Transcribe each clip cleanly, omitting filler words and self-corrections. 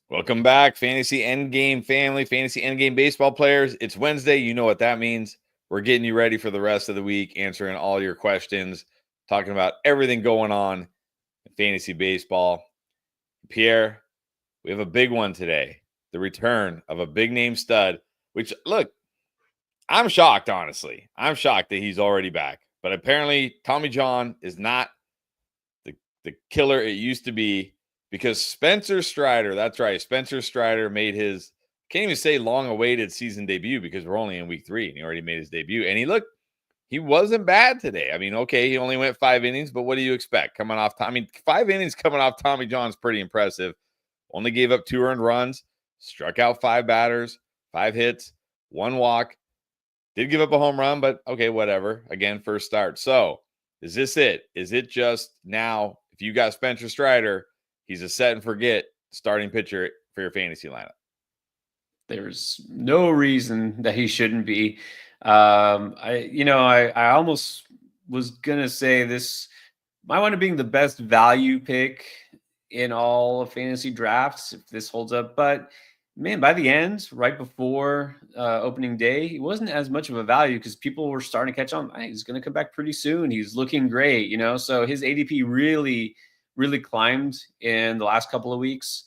Welcome back, Fantasy Endgame family, Fantasy Endgame baseball players. It's Wednesday. You know what that means. We're getting you ready for the rest of the week, answering all your questions, talking about everything going on in fantasy baseball. Pierre, we have a big one today. The return of a big name stud, which, look, I'm shocked, honestly. I'm shocked that he's already back. But apparently, Tommy John is not the killer it used to be because Spencer Strider, that's right, Spencer Strider made his, can't even say long awaited season debut because we're only in week 3 and he already made his debut. And he wasn't bad today. I mean, okay, he only went 5 innings, but what do you expect coming off? 5 innings coming off Tommy John's pretty impressive. Only gave up 2 earned runs, struck out 5 batters, 5 hits, 1 walk. Did give up a home run, but okay, whatever. Again, first start. So is this it? Is it just now, if you got Spencer Strider, he's a set and forget starting pitcher for your fantasy lineup? There's no reason that he shouldn't be. I almost was gonna say this might wind up being the best value pick in all of fantasy drafts if this holds up. But man, by the end, right before opening day, he wasn't as much of a value because people were starting to catch on. Hey, he's going to come back pretty soon. He's looking great, So his ADP really climbed in the last couple of weeks.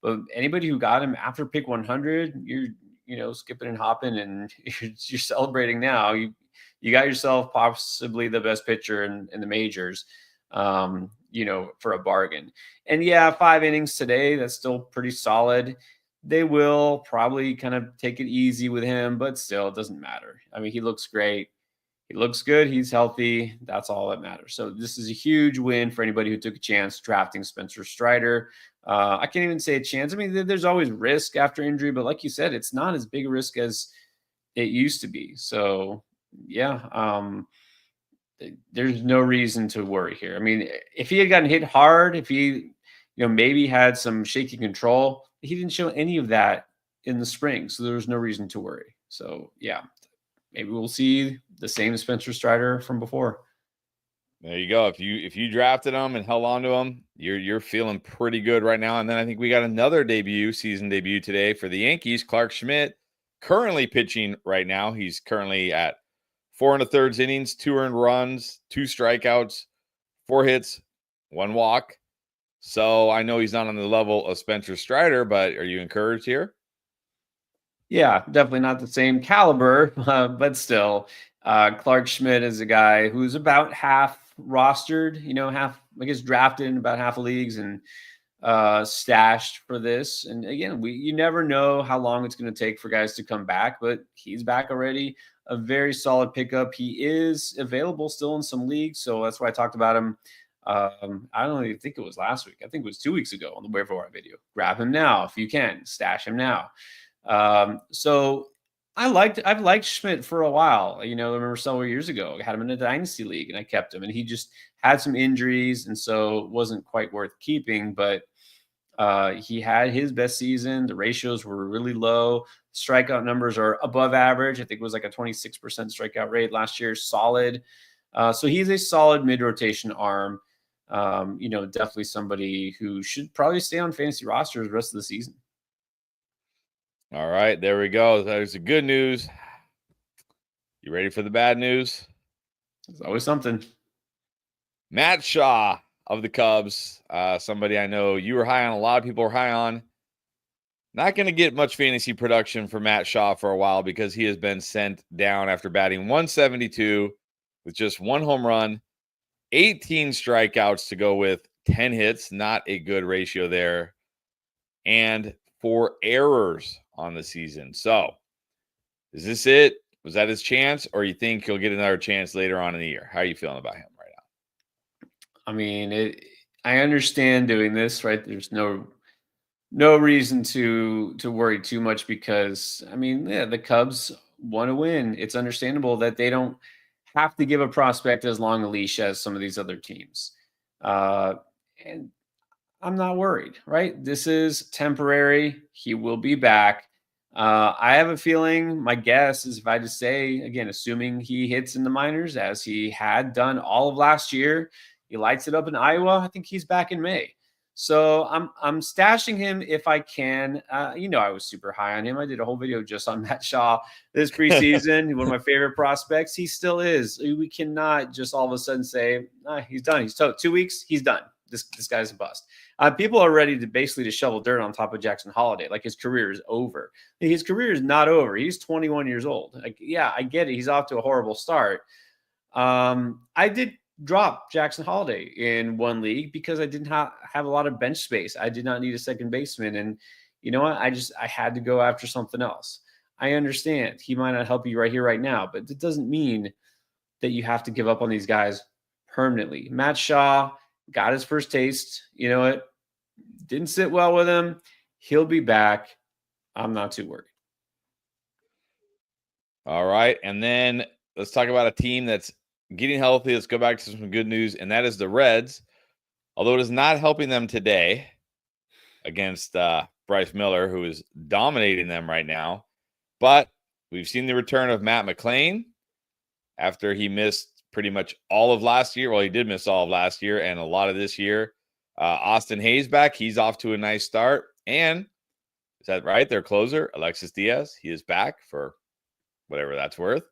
But anybody who got him after pick 100, you're skipping and hopping, and you're celebrating now. You got yourself possibly the best pitcher in the majors, for a bargain. And yeah, 5 innings today, that's still pretty solid. They will probably kind of take it easy with him, but still, it doesn't matter. I mean, he looks great. He looks good. He's healthy. That's all that matters. So this is a huge win for anybody who took a chance drafting Spencer Strider. I can't even say a chance. I mean, there's always risk after injury, but like you said, it's not as big a risk as it used to be. So yeah, there's no reason to worry here. I mean, if he had gotten hit hard, if he, maybe had some shaky control, he didn't show any of that in the spring. So there was no reason to worry. So yeah, maybe we'll see the same Spencer Strider from before. There you go. If you drafted him and held on to him, you're feeling pretty good right now. And then I think we got another season debut today for the Yankees. Clark Schmidt, currently pitching right now. He's currently at 4 1/3 innings, 2 earned runs, 2 strikeouts, 4 hits, 1 walk. So I know he's not on the level of Spencer Strider, but are you encouraged here? Yeah, definitely not the same caliber, but still, Clark Schmidt is a guy who's about half rostered, half, I guess, drafted in about half of leagues and stashed for this. And again, you never know how long it's going to take for guys to come back, but he's back already. A very solid pickup. He is available still in some leagues, so that's why I talked about him. I don't even think it was last week. I think it was 2 weeks ago on the waiver wire video. Grab him now if you can. Stash him now. So I've liked Schmidt for a while. I remember several years ago, I had him in a dynasty league and I kept him, and he just had some injuries, and so it wasn't quite worth keeping. But he had his best season. The ratios were really low. Strikeout numbers are above average. I think it was like a 26% strikeout rate last year. Solid. So he's a solid mid-rotation arm. Definitely somebody who should probably stay on fantasy rosters the rest of the season. All right, there we go. There's the good news. You ready for the bad news? There's always something. Matt Shaw of the Cubs, somebody I know you were high on, a lot of people were high on. Not going to get much fantasy production for Matt Shaw for a while because he has been sent down after batting 172 with just 1 home run, 18 strikeouts to go with 10 hits. Not a good ratio there. And 4 errors on the season. So, is this it? Was that his chance? Or you think he'll get another chance later on in the year? How are you feeling about him right now? I mean, I understand doing this, right? There's no reason to worry too much because I mean, yeah, the Cubs want to win. It's understandable that they don't have to give a prospect as long a leash as some of these other teams. And I'm not worried, right? This is temporary. He will be back. I have a feeling, my guess is if I just say, again, assuming he hits in the minors as he had done all of last year, he lights it up in Iowa, I think he's back in May. So I'm stashing him if I can. I was super high on him. I did a whole video just on Matt Shaw this preseason. One of my favorite prospects. He still is. We cannot just all of a sudden say he's done. He's 2 weeks. He's done. This guy's a bust. People are ready to basically to shovel dirt on top of Jackson Holiday. Like his career is over. His career is not over. He's 21 years old. Like, yeah, I get it. He's off to a horrible start. I did drop Jackson Holiday in one league because I didn't have a lot of bench space. I did not need a second baseman. And you know what? I had to go after something else. I understand he might not help you right here, right now, but it doesn't mean that you have to give up on these guys permanently. Matt Shaw got his first taste. You know what? Didn't sit well with him. He'll be back. I'm not too worried. All right. And then let's talk about a team that's getting healthy. Let's go back to some good news, and that is the Reds. Although it is not helping them today against Bryce Miller, who is dominating them right now. But we've seen the return of Matt McLain after he missed pretty much all of last year. Well, he did miss all of last year and a lot of this year. Austin Hayes back. He's off to a nice start. And is that right? Their closer, Alexis Diaz, he is back for whatever that's worth.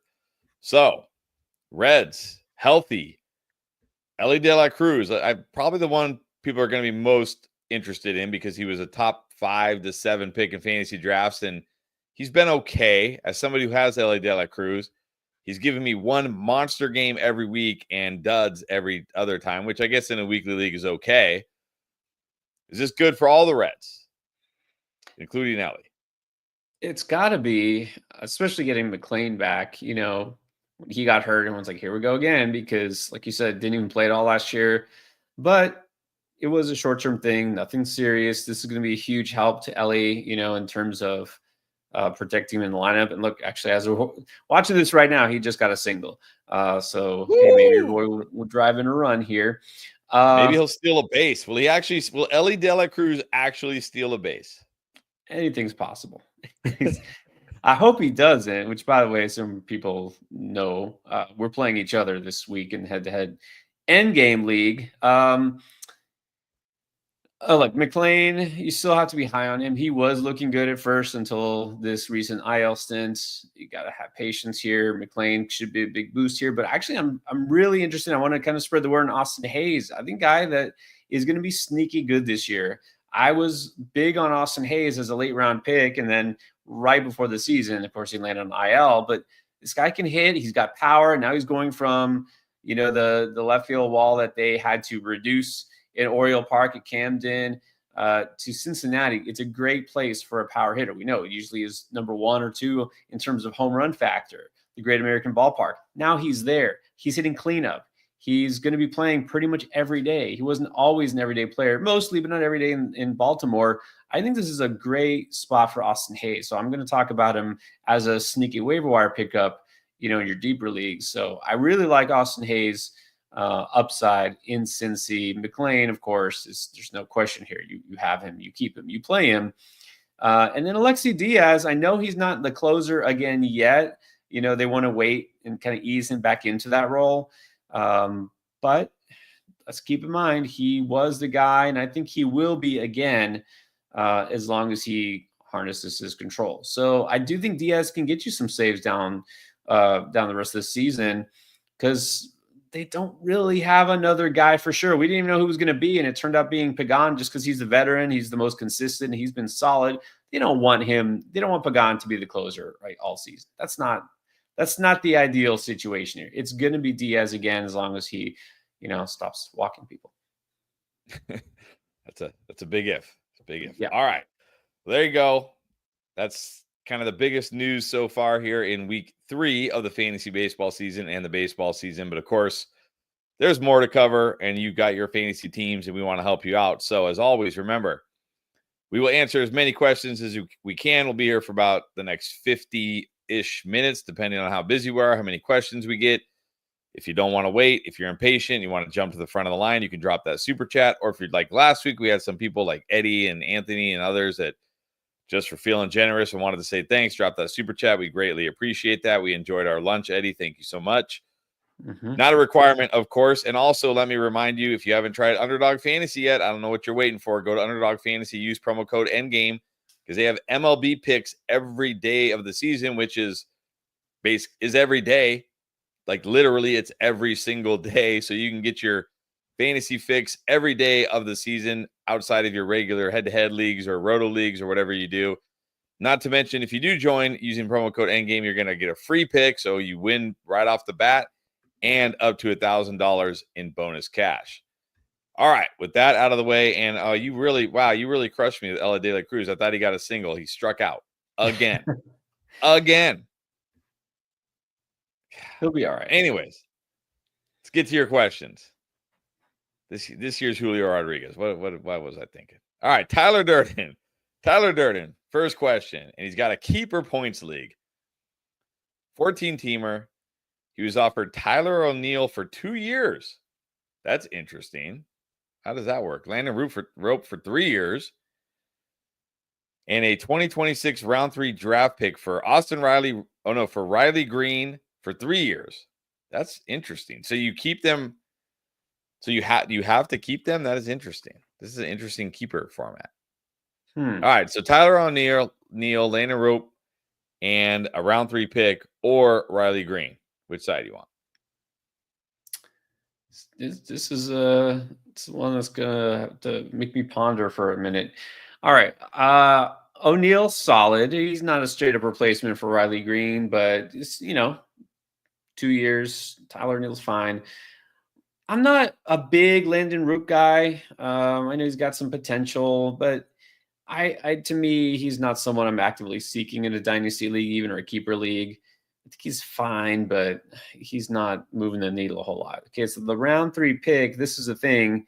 So, Reds, healthy. Ellie De La Cruz, I'm probably the one people are going to be most interested in because he was a top 5 to 7 pick in fantasy drafts, and he's been okay. As somebody who has Ellie De La Cruz, he's given me one monster game every week and duds every other time, which I guess in a weekly league is okay. Is this good for all the Reds, including Ellie? It's got to be, especially getting McLain back. You know, when he got hurt, everyone's like, here we go again, because like you said, didn't even play it all last year. But it was a short-term thing, nothing serious. This is going to be a huge help to Ellie, in terms of protecting him in the lineup. And look, actually, as we're watching this right now, he just got a single. So hey, maybe your boy will drive in a run here. Maybe he'll steal a base. Will Ellie De La Cruz actually steal a base? Anything's possible. I hope he doesn't, which, by the way, some people know we're playing each other this week in head-to-head endgame league. Look, McLain, you still have to be high on him. He was looking good at first until this recent IL stint. You got to have patience here. McLain should be a big boost here. But actually, I'm really interested. I want to kind of spread the word on Austin Hayes. I think guy that is going to be sneaky good this year. I was big on Austin Hayes as a late round pick, and then right before the season, of course, he landed on IL. But this guy can hit. He's got power. Now he's going from the left field wall that they had to reduce in Oriole Park at Camden to Cincinnati. It's a great place for a power hitter. We know it usually is number 1 or 2 in terms of home run factor, the Great American Ballpark. Now he's there. He's hitting cleanup. He's going to be playing pretty much every day. He wasn't always an everyday player, mostly, but not every day in Baltimore. I think this is a great spot for Austin Hayes. So I'm going to talk about him as a sneaky waiver wire pickup, in your deeper leagues. So I really like Austin Hayes upside in Cincy. McLain, of course, there's no question here. You have him, you keep him, you play him. And then Alexis Diaz, I know he's not the closer again yet. They want to wait and kind of ease him back into that role. But let's keep in mind, he was the guy, and I think he will be again, as long as he harnesses his control. So I do think Diaz can get you some saves down the rest of the season, because they don't really have another guy for sure. We didn't even know who was going to be, and it turned out being Pagan just because he's the veteran. He's the most consistent. He's been solid. They don't want him. They don't want Pagan to be the closer, right, all season. That's not the ideal situation here. It's going to be Diaz again, as long as he, stops walking people. That's a big if. It's a big if. Yeah. All right. Well, there you go. That's kind of the biggest news so far here in week 3 of the fantasy baseball season and the baseball season. But of course, there's more to cover, and you've got your fantasy teams, and we want to help you out. So as always, remember, we will answer as many questions as we can. We'll be here for about the next 50-ish minutes, depending on how busy we are, how many questions we get. If you don't want to wait, if you're impatient, you want to jump to the front of the line, you can drop that super chat. Or if you'd like, last week we had some people like Eddie and Anthony and others that just for feeling generous and wanted to say thanks, drop that super chat. We greatly appreciate that. We enjoyed our lunch, Eddie. Thank you so much. Not a requirement, of course. And also, let me remind you, if you haven't tried Underdog Fantasy yet, I don't know what you're waiting for. Go to Underdog Fantasy, use promo code ENDGAME because they have MLB picks every day of the season, which is every day. Like literally, it's every single day. So you can get your fantasy fix every day of the season outside of your regular head-to-head leagues or roto leagues or whatever you do. Not to mention, if you do join using promo code ENDGAME, you're going to get a free pick. So you win right off the bat and up to $1,000 in bonus cash. All right, with that out of the way, and you really crushed me with Ella De La Cruz. I thought he got a single. He struck out again. Again. He'll be all right. Anyways, let's get to your questions. This year's Julio Rodriguez. What was I thinking? All right, Tyler Durden. Tyler Durden, first question, and he's got a keeper points league. 14-teamer. He was offered Tyler O'Neill for 2 years. That's interesting. How does that work? Landon Rope for 3 years. And a 2026 round 3 draft pick for Riley Green for 3 years. That's interesting. So you keep them. So you have to keep them? That is interesting. This is an interesting keeper format. All right. So Tyler O'Neill, Landon Rope, and a round 3 pick or Riley Green. Which side do you want? This is it's one that's gonna have to make me ponder for a minute. All right. O'Neill, solid. He's not a straight up replacement for Riley Green, but it's 2 years. Tyler O'Neill's fine. I'm not a big Landon Root guy. I know he's got some potential, but to me, he's not someone I'm actively seeking in a dynasty league, even or a keeper league. I think he's fine, but he's not moving the needle a whole lot. Okay, so the round 3 pick, this is the thing.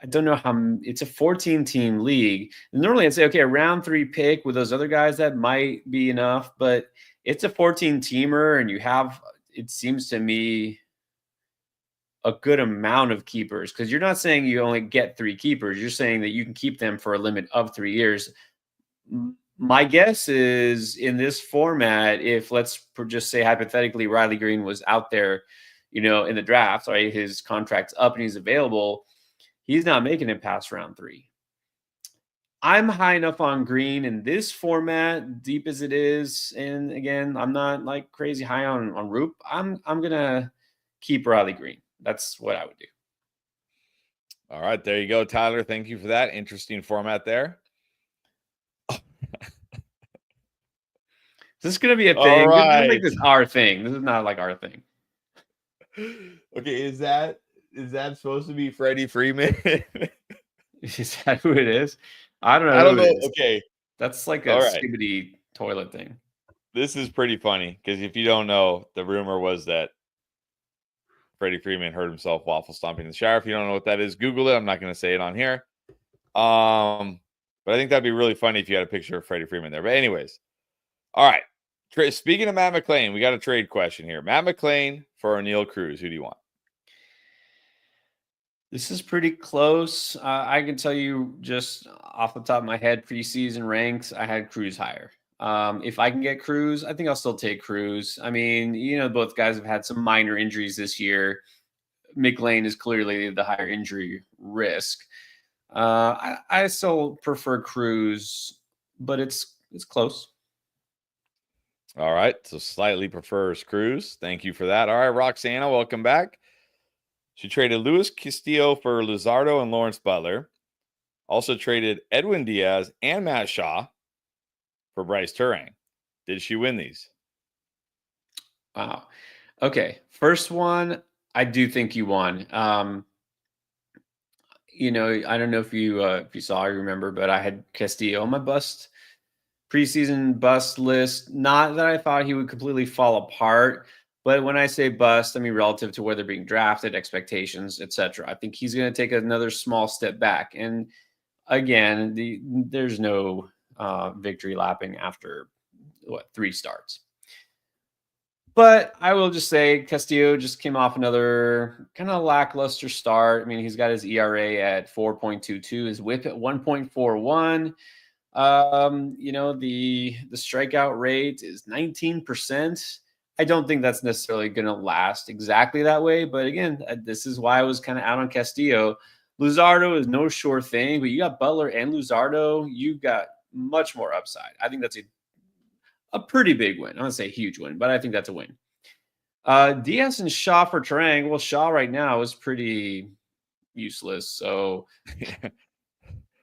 I don't know how it's a 14-team league. And normally I'd say, okay, a round 3 pick with those other guys, that might be enough, but it's a 14-teamer and you have, it seems to me, a good amount of keepers, because you're not saying you only get 3 keepers. You're saying that you can keep them for a limit of 3 years. My guess is in this format, if let's just say hypothetically Riley Green was out there, in the draft, right? His contract's up and he's available. He's not making it past round 3. I'm high enough on Green in this format, deep as it is. And again, I'm not like crazy high on Roop. I'm gonna keep Riley Green. That's what I would do. All right, there you go, Tyler. Thank you for that. Interesting format there. This is going to be a thing. All right. This is like this our thing. This is not like our thing. Okay, is that supposed to be Freddie Freeman? Is that who it is? I don't know. I don't know. Okay. That's like a skibbity toilet thing. This is pretty funny because if you don't know, the rumor was that Freddie Freeman hurt himself waffle stomping in the shower. If you don't know what that is, Google it. I'm not going to say it on here. But I think that'd be really funny if you had a picture of Freddie Freeman there. But anyways, all right. Speaking of Matt McClain, we got a trade question here. Matt McClain for O'Neill Cruz. Who do you want? This is pretty close. I can tell you just off the top of my head, preseason ranks, I had Cruz higher. If I can get Cruz, I think I'll still take Cruz. I mean, both guys have had some minor injuries this year. McClain is clearly the higher injury risk. I still prefer Cruz, but it's close. All right, so slightly prefers Cruz. Thank you for that. All right, Roxana, welcome back. She traded Luis Castillo for Luzardo and Lawrence Butler. Also traded Edwin Diaz and Matt Shaw for Bryce Turang. Did she win these? Wow. Okay, first one, I do think you won. I don't know if you saw, you remember, but I had Castillo on my preseason bust list. Not that I thought he would completely fall apart, but when I say bust, I mean relative to where they're being drafted, expectations, etc. I think he's going to take another small step back. And again, there's no victory lapping after 3 starts. But I will just say Castillo just came off another kind of lackluster start. I mean, he's got his ERA at 4.22, his WHIP at 1.41. The strikeout rate is 19%. I don't think that's necessarily going to last exactly that way. But again, this is why I was kind of out on Castillo. Luzardo is no sure thing, but you got Butler and Luzardo. You've got much more upside. I think that's a pretty big win. I don't say huge win, but I think that's a win. Diaz and Shaw for Terang. Well, Shaw right now is pretty useless, so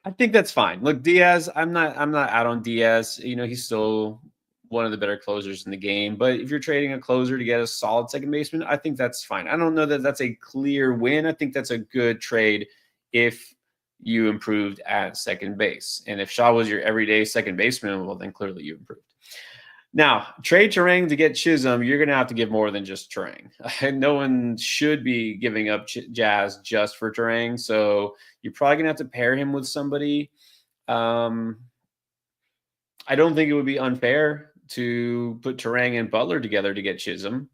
I think that's fine. Look, Diaz, I'm not out on Diaz. You know, he's still one of the better closers in the game. But if you're trading a closer to get a solid second baseman, I think that's fine. I don't know that that's a clear win. I think that's a good trade if you improved at second base. And if Shaw was your everyday second baseman, well, then clearly you improved. Now, trade Terang to get Chisholm, you're going to have to give more than just Terang. No one should be giving up Jazz just for Terang. So you're probably going to have to pair him with somebody. I don't think it would be unfair to put Terang and Butler together to get Chisholm.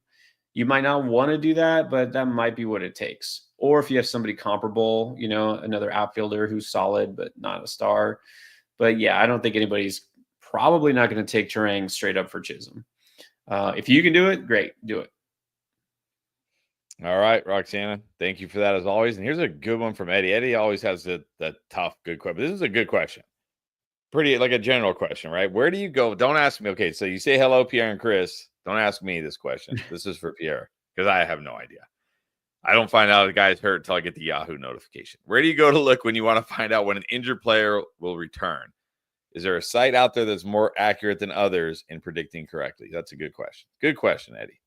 You might not want to do that, but that might be what it takes. Or if you have somebody comparable, you know, another outfielder who's solid but not a star. But yeah, I don't think anybody's probably not going to take Terang straight up for Chisholm. If you can do it, great, do it. All right, Roxana, thank you for that as always. And here's a good one from Eddie. Eddie always has the tough, good question. But this is a good question. Pretty like a general question, right? Where do you go? Don't ask me. Okay, so you say hello, Pierre and Chris. Don't ask me this question. This is for Pierre because I have no idea. I don't find out a guy's hurt until I get the Yahoo notification. Where do you go to look when you want to find out when an injured player will return? Is there a site out there that's more accurate than others in predicting correctly? That's a good question. Good question, Eddie.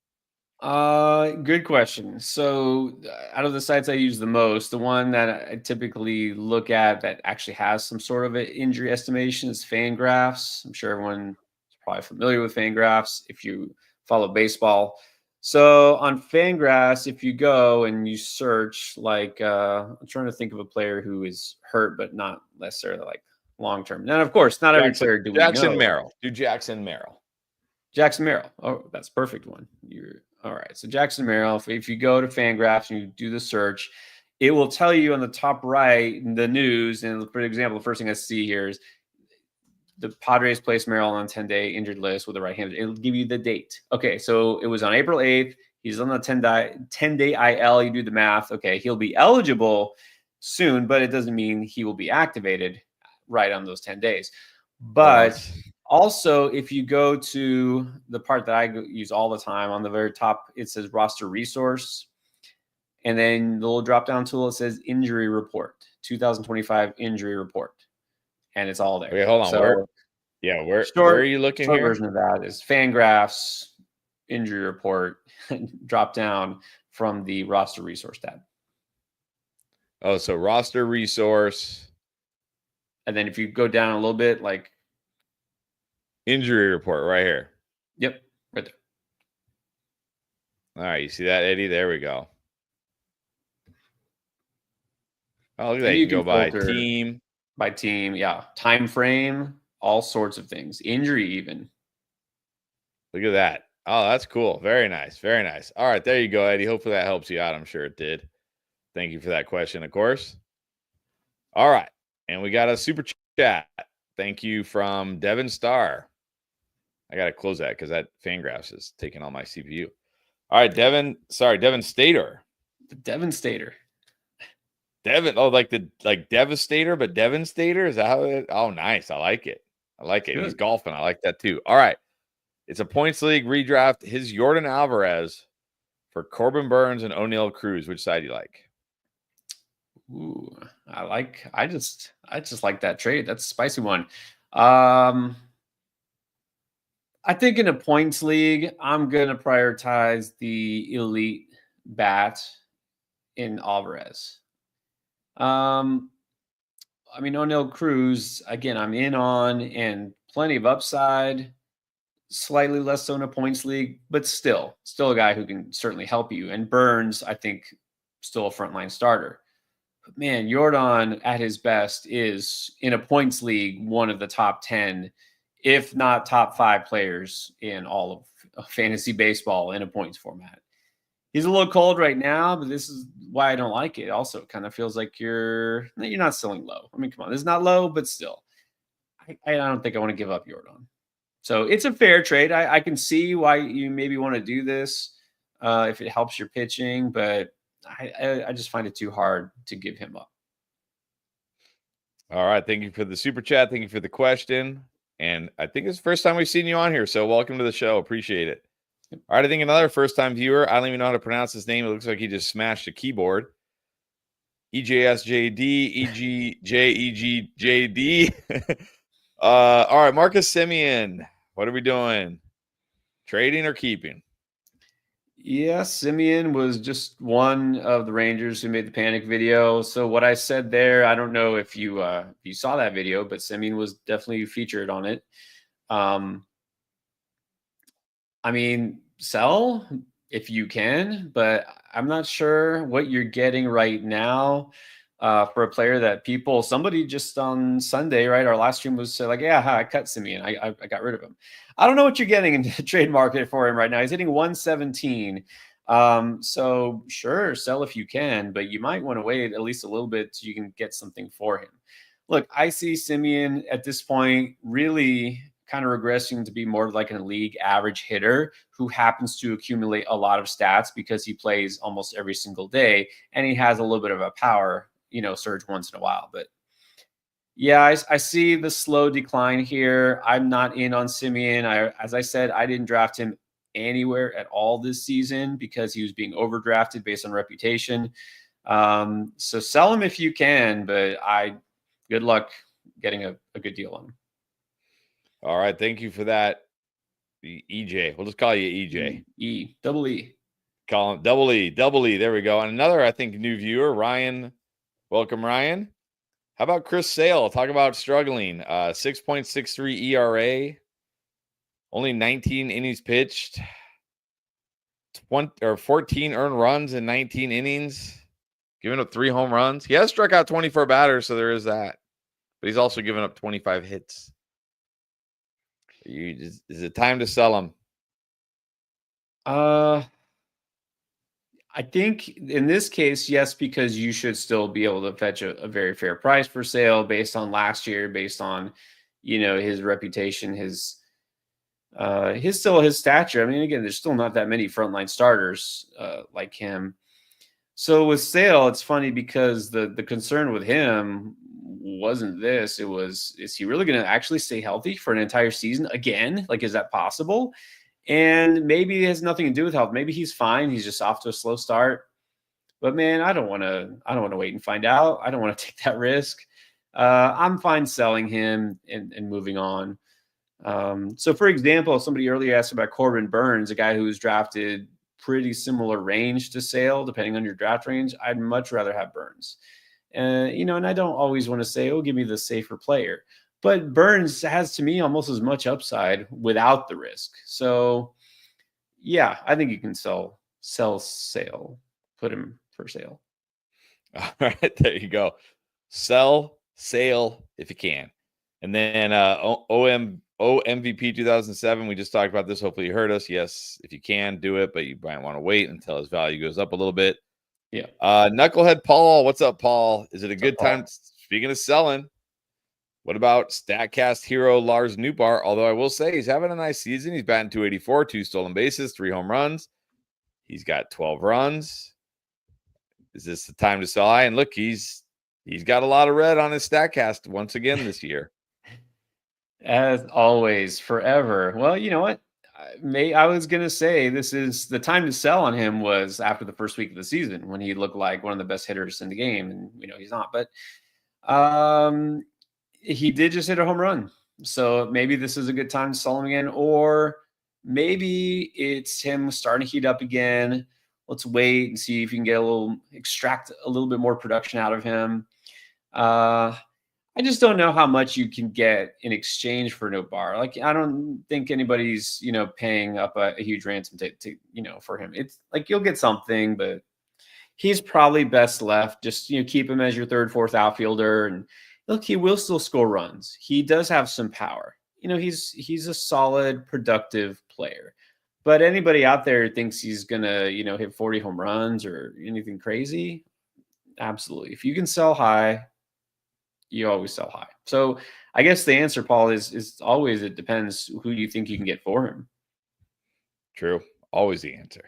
Good question. So out of the sites I use the most, the one that I typically look at that actually has some sort of an injury estimation is Fangraphs. I'm sure everyone is probably familiar with Fangraphs if you follow baseball. So on Fangraphs, if you go and you search, like, I'm trying to think of a player who is hurt, but not necessarily like long term. And of course, not every player do we know. Jackson Merrill. Do Jackson Merrill. Jackson Merrill. Oh, that's a perfect one. You're all right. So Jackson Merrill, if you go to Fangraphs and you do the search, it will tell you on the top right the news. And for example, the first thing I see here is the Padres placed Merrill on 10-day injured list with the right hand. It'll give you the date. Okay, so it was on April 8th. He's on the 10-day IL. You do the math. Okay, he'll be eligible soon, but it doesn't mean he will be activated right on those 10 days. But also, if you go to the part that I use all the time, on the very top, it says roster resource. And then the little drop-down tool, it says injury report, 2025 injury report. And it's all there. Okay, hold on. So, where are you looking short here? Version of that is Fangraphs injury report, drop down from the roster resource tab. Oh, so roster resource. And then if you go down a little bit, like injury report right here. Yep, right there. All right, you see that, Eddie? There we go. Oh, look at that. You can go by team. By team, yeah. Time frame, all sorts of things. Injury even. Look at that. Oh, that's cool. Very nice. Very nice. All right, there you go, Eddie. Hopefully that helps you out. I'm sure it did. Thank you for that question, of course. All right, and we got a super chat. Thank you from Devin Starr. I got to close that because that Fangraphs is taking all my CPU. All right, Devin. Sorry, Devin Stater. The Devastator. Devin. Oh, like Devastator, but Devin Stater? Is that how it? Oh, nice. I like it. I like it. Good. He's golfing. I like that too. All right. It's a points league redraft. His Jordan Alvarez for Corbin Burns and O'Neal Cruz. Which side do you like? Ooh, I just like that trade. That's a spicy one. I think in a points league, I'm gonna prioritize the elite bat in Alvarez. I mean, O'Neal Cruz, again, I'm in on, and plenty of upside, slightly less so in a points league, but still a guy who can certainly help you. And Burns, I think, still a frontline starter. But man, Jordan at his best is, in a points league, one of the top 10, if not top 5 players in all of fantasy baseball in a points format. He's a little cold right now, but this is why I don't like it. Also, it kind of feels like you're not selling low. I mean, come on, this is not low, but still, I don't think I want to give up Jordan. So it's a fair trade. I can see why you maybe want to do this if it helps your pitching, but I just find it too hard to give him up. All right. Thank you for the super chat. Thank you for the question. And I think it's the first time we've seen you on here. So welcome to the show. Appreciate it. All right. I think another first time viewer. I don't even know how to pronounce his name. It looks like he just smashed a keyboard. EJSJD, EGJEGJD. All right. Marcus Simeon. What are we doing? Trading or keeping? Yeah, Simeon was just one of the Rangers who made the panic video. So what I said there, I don't know if you saw that video, but Simeon was definitely featured on it. I mean, sell if you can, but I'm not sure what you're getting right now for a player that somebody just on Sunday, right? Our last stream was like, yeah, I cut Simeon. I got rid of him. I don't know what you're getting in the trade market for him right now. He's hitting 117. So sure, sell if you can, but you might want to wait at least a little bit so you can get something for him. Look, I see Simeon at this point really kind of regressing to be more like a league average hitter who happens to accumulate a lot of stats because he plays almost every single day and he has a little bit of a power, surge once in a while. But yeah, I see the slow decline here. I'm not in on Simeon. As I said, I didn't draft him anywhere at all this season because he was being overdrafted based on reputation. So sell him if you can, but good luck getting a good deal on him. All right. Thank you for that. EJ. We'll just call you EJ. Double E. Call him double E. There we go. And another, I think, new viewer, Ryan. Welcome, Ryan. How about Chris Sale? Talk about struggling. 6.63 ERA. Only 19 innings pitched. 14 earned runs in 19 innings. Giving up 3 home runs. He has struck out 24 batters, so there is that. But he's also given up 25 hits. Is it time to sell him? I think in this case, yes, because you should still be able to fetch a very fair price for Sale based on last year, based on his reputation, his stature. I mean, again, there's still not that many frontline starters like him. So with Sale, it's funny because the concern with him wasn't this. It was, is he really going to actually stay healthy for an entire season again? Like, is that possible? And maybe it has nothing to do with health. Maybe he's fine. He's just off to a slow start. But man, I don't want to wait and find out. I don't want to take that risk. I'm fine selling him and moving on. So for example, somebody earlier asked about Corbin Burns, a guy who was drafted pretty similar range to Sale, depending on your draft range. I'd much rather have Burns. And I don't always want to say, oh, give me the safer player. But Burns has, to me, almost as much upside without the risk. So, yeah, I think you can sell Sale, put him for sale. All right, there you go. Sell Sale if you can. And then OMVP 2007, we just talked about this. Hopefully you heard us. Yes, if you can, do it, but you might want to wait until his value goes up a little bit. Yeah. Knucklehead Paul, what's up, Paul? Is it a good time? Speaking of selling, what about StatCast hero Lars Nootbaar? Although I will say he's having a nice season. He's batting 284, 2 stolen bases, 3 home runs. He's got 12 runs. Is this the time to sell high? And look, he's got a lot of red on his StatCast once again this year. As always, forever. Well, you know what? I was going to say this is the time to sell on him was after the first week of the season when he looked like one of the best hitters in the game. And, he's not. But he did just hit a home run. So maybe this is a good time to sell him again. Or maybe it's him starting to heat up again. Let's wait and see if you can extract a little bit more production out of him. I just don't know how much you can get in exchange for Nootbaar. Like, I don't think anybody's, paying up a huge ransom to for him. It's like you'll get something, but he's probably best left. Just, keep him as your third, fourth outfielder. And look, he will still score runs. He does have some power. He's a solid, productive player. But anybody out there who thinks he's going to, hit 40 home runs or anything crazy, absolutely. If you can sell high, you always sell high. So I guess the answer, Paul, is always it depends who you think you can get for him. True. Always the answer.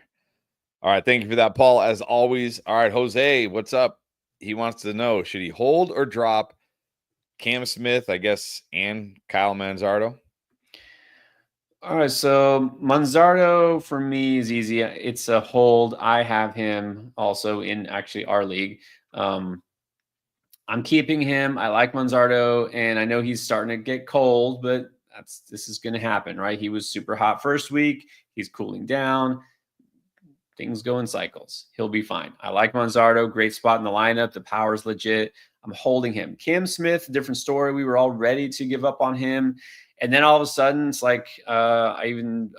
All right. Thank you for that, Paul, as always. All right, Jose, what's up? He wants to know, should he hold or drop Cam Smith, I guess, and Kyle Manzardo? All right, so Manzardo for me is easy. It's a hold. I have him also in actually our league. Um, I'm keeping him. I like Manzardo, and I know he's starting to get cold, but this is going to happen, right? He was super hot first week. He's cooling down. Things go in cycles. He'll be fine. I like Manzardo. Great spot in the lineup. The power's legit. I'm holding him. Cam Smith, different story. We were all ready to give up on him. And then all of a sudden, it's like I even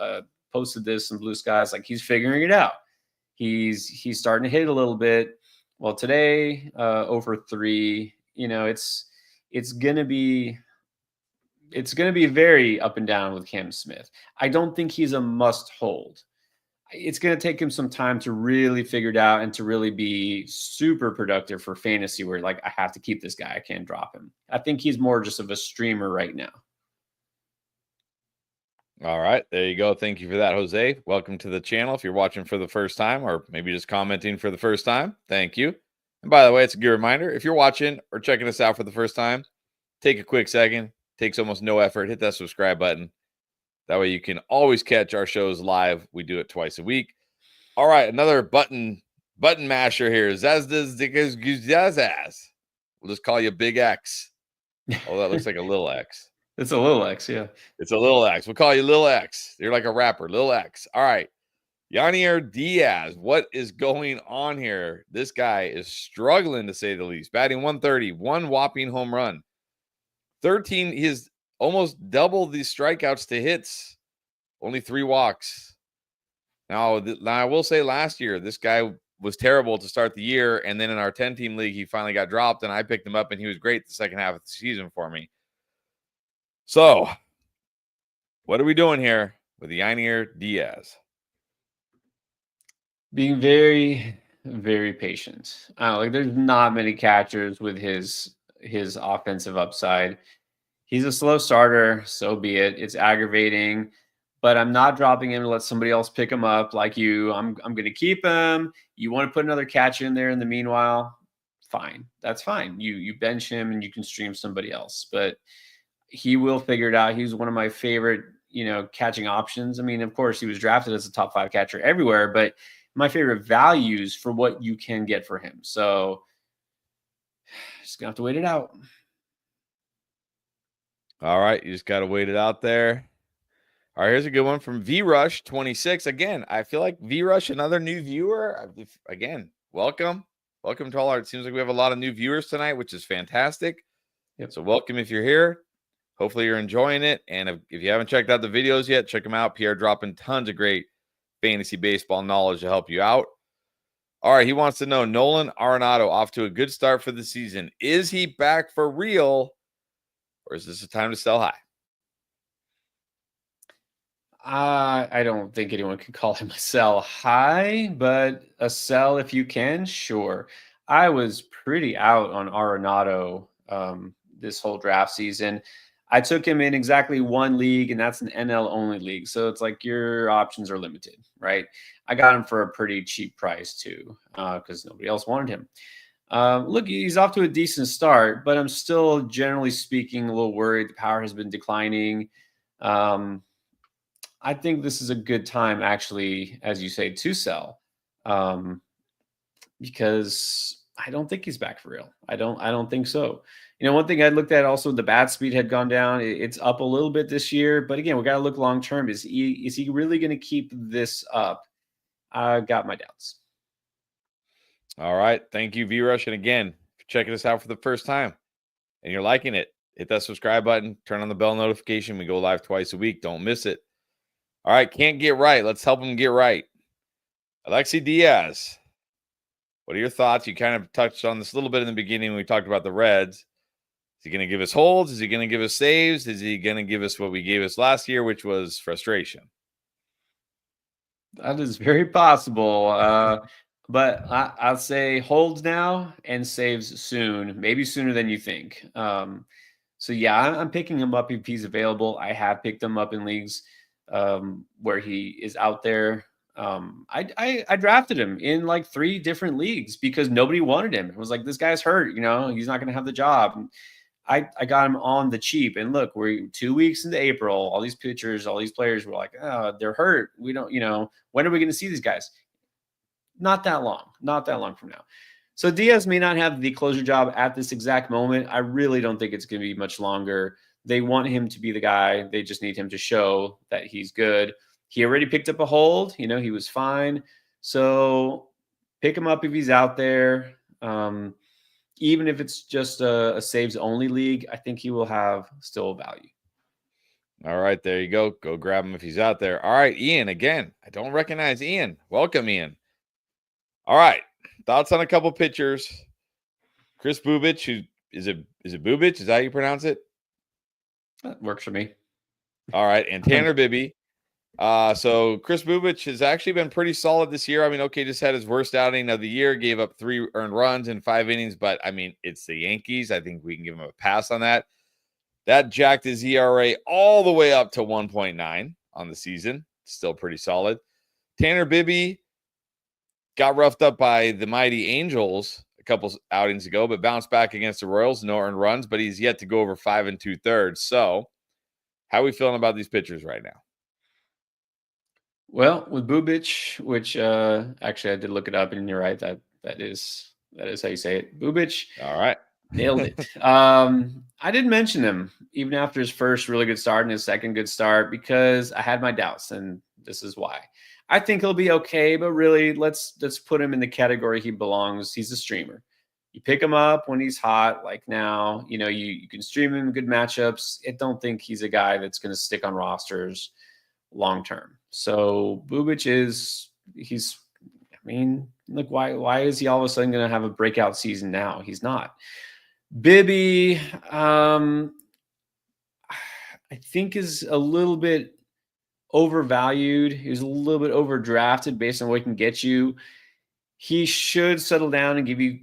posted this in Blue Skies. Like he's figuring it out. He's starting to hit a little bit. Well, today over 3. You know, it's gonna be very up and down with Cam Smith. I don't think he's a must hold. It's going to take him some time to really figure it out and to really be super productive for fantasy where like I have to keep this guy. I can't drop him. I think he's more just of a streamer right now. All right. There you go. Thank you for that, Jose. Welcome to the channel. If you're watching for the first time or maybe just commenting for the first time, thank you. And by the way, it's a good reminder. If you're watching or checking us out for the first time, take a quick second. Takes almost no effort. Hit that subscribe button. That way you can always catch our shows live. We do it twice a week. All right, another button masher here. Zaz. We'll just call you Big X. Oh, that looks like a little X. It's a little X, yeah. It's a little X. We'll call you Lil X. You're like a rapper, Lil X. All right. Yanier Diaz. What is going on here? This guy is struggling to say the least. Batting 130, one whopping home run. 13, he's almost double the strikeouts to hits. Only 3 walks. Now, I will say last year, this guy was terrible to start the year. And then in our 10-team league, he finally got dropped, and I picked him up, and he was great the second half of the season for me. So, what are we doing here with Yanier Diaz? Being very, very patient. Like there's not many catchers with his offensive upside. He's a slow starter, so be it. It's aggravating, but I'm not dropping him to let somebody else pick him up like you. I'm going to keep him. You want to put another catcher in there in the meanwhile? Fine. That's fine. You bench him and you can stream somebody else, but he will figure it out. He's one of my favorite, catching options. I mean, of course, he was drafted as a top 5 catcher everywhere, but my favorite values for what you can get for him. So just going to have to wait it out. All right, you just got to wait it out there. All right, here's a good one from VRush26. Again, I feel like VRush, another new viewer. Again, welcome. Welcome to all our, it seems like we have a lot of new viewers tonight, which is fantastic. Yep. So welcome if you're here. Hopefully you're enjoying it. And if you haven't checked out the videos yet, check them out. Pierre dropping tons of great fantasy baseball knowledge to help you out. All right, he wants to know, Nolan Arenado off to a good start for the season. Is he back for real? Or is this a time to sell high? I don't think anyone could call him a sell high, but a sell if you can, sure. I was pretty out on Arenado this whole draft season. I took him in exactly one league, and that's an NL only league. So it's like your options are limited, right? I got him for a pretty cheap price too, because nobody else wanted him. Look, he's off to a decent start, but I'm still, generally speaking, a little worried. The power has been declining. I think this is a good time, actually, as you say, to sell, because I don't think he's back for real. I don't think so. One thing I looked at also, the bat speed had gone down. It's up a little bit this year, but again, we got to look long term. Is he really going to keep this up? I got my doubts. All right. Thank you, VRush. And again, if you're checking us out for the first time and you're liking it, hit that subscribe button, turn on the bell notification. We go live twice a week. Don't miss it. All right. Can't get right. Let's help him get right. Alexi Diaz. What are your thoughts? You kind of touched on this a little bit in the beginning when we talked about the Reds. Is he going to give us holds? Is he going to give us saves? Is he going to give us what we gave us last year, which was frustration? That is very possible. But I'll say holds now and saves soon, maybe sooner than you think. So yeah, I'm picking him up if he's available. I have picked him up in leagues where he is out there. I drafted him in like 3 different leagues because nobody wanted him. It was like, this guy's hurt, he's not going to have the job. And I got him on the cheap. And look, we're 2 weeks into April. All these pitchers, all these players were like, oh, they're hurt. We don't, when are we going to see these guys? Not that long from now. So Diaz may not have the closer job at this exact moment. I really don't think it's going to be much longer. They want him to be the guy. They just need him to show that he's good. He already picked up a hold. He was fine. So pick him up if he's out there. Even if it's just a saves only league, I think he will have still value. All right, there you go. Go grab him if he's out there. All right, Ian, again, I don't recognize Ian. Welcome, Ian. All right, thoughts on a couple pitchers. Chris Bubic, who is it Bubic? Is that how you pronounce it? That works for me. All right, and Tanner Bibby. So Chris Bubic has actually been pretty solid this year. I mean, okay, just had his worst outing of the year, gave up 3 earned runs in 5 innings, but I mean, it's the Yankees. I think we can give him a pass on that. That jacked his ERA all the way up to 1.9 on the season. Still pretty solid. Tanner Bibby got roughed up by the mighty Angels a couple outings ago, but bounced back against the Royals. No earned runs, but he's yet to go over 5 2/3. So how are we feeling about these pitchers right now? Well, with Bubic, which actually I did look it up, and you're right, that is how you say it. Bubic. All right. Nailed it. I didn't mention him even after his first really good start and his second good start because I had my doubts, and this is why. I think he'll be okay, but really, let's put him in the category he belongs. He's a streamer. You pick him up when he's hot, like now. You can stream him in good matchups. I don't think he's a guy that's going to stick on rosters long term. So Bubic look, why is he all of a sudden going to have a breakout season now? He's not. Bibby, I think is a little bit overvalued. He's a little bit overdrafted based on what he can get you. He should settle down and give you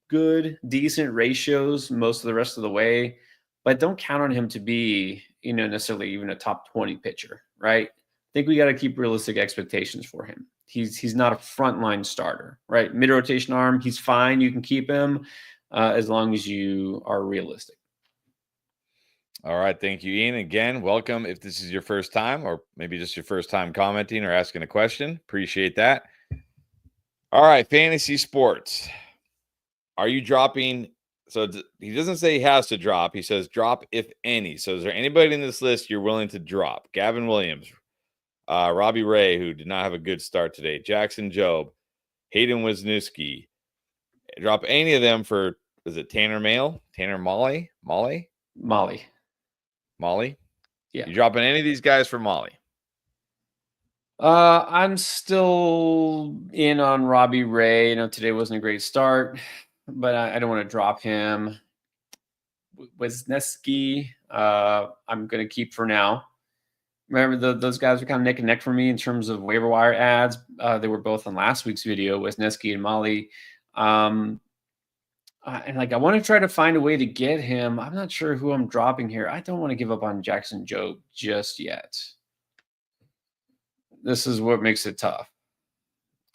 good, decent ratios most of the rest of the way, but don't count on him to be, necessarily even a top 20 pitcher, right? I think we got to keep realistic expectations for him. He's not a frontline starter, right? Mid-rotation arm, he's fine. You can keep him as long as you are realistic. All right. Thank you, Ian. Again, welcome if this is your first time or maybe just your first time commenting or asking a question. Appreciate that. All right. Fantasy sports. Are you dropping? So he doesn't say he has to drop. He says drop if any. So is there anybody in this list you're willing to drop? Gavin Williams, Robbie Ray, who did not have a good start today, Jackson Jobe, Hayden Wisniewski. Drop any of them for, is it Tanner Molly? Yeah. You dropping any of these guys for Molly? I'm still in on Robbie Ray. Today wasn't a great start, but I don't want to drop him. Wisniewski, I'm going to keep for now. Remember, those guys were kind of neck and neck for me in terms of waiver wire ads. They were both on last week's video, Wisniewski and Molly. And I want to try to find a way to get him. I'm not sure who I'm dropping here. I don't want to give up on Jackson Jobe just yet. This is what makes it tough.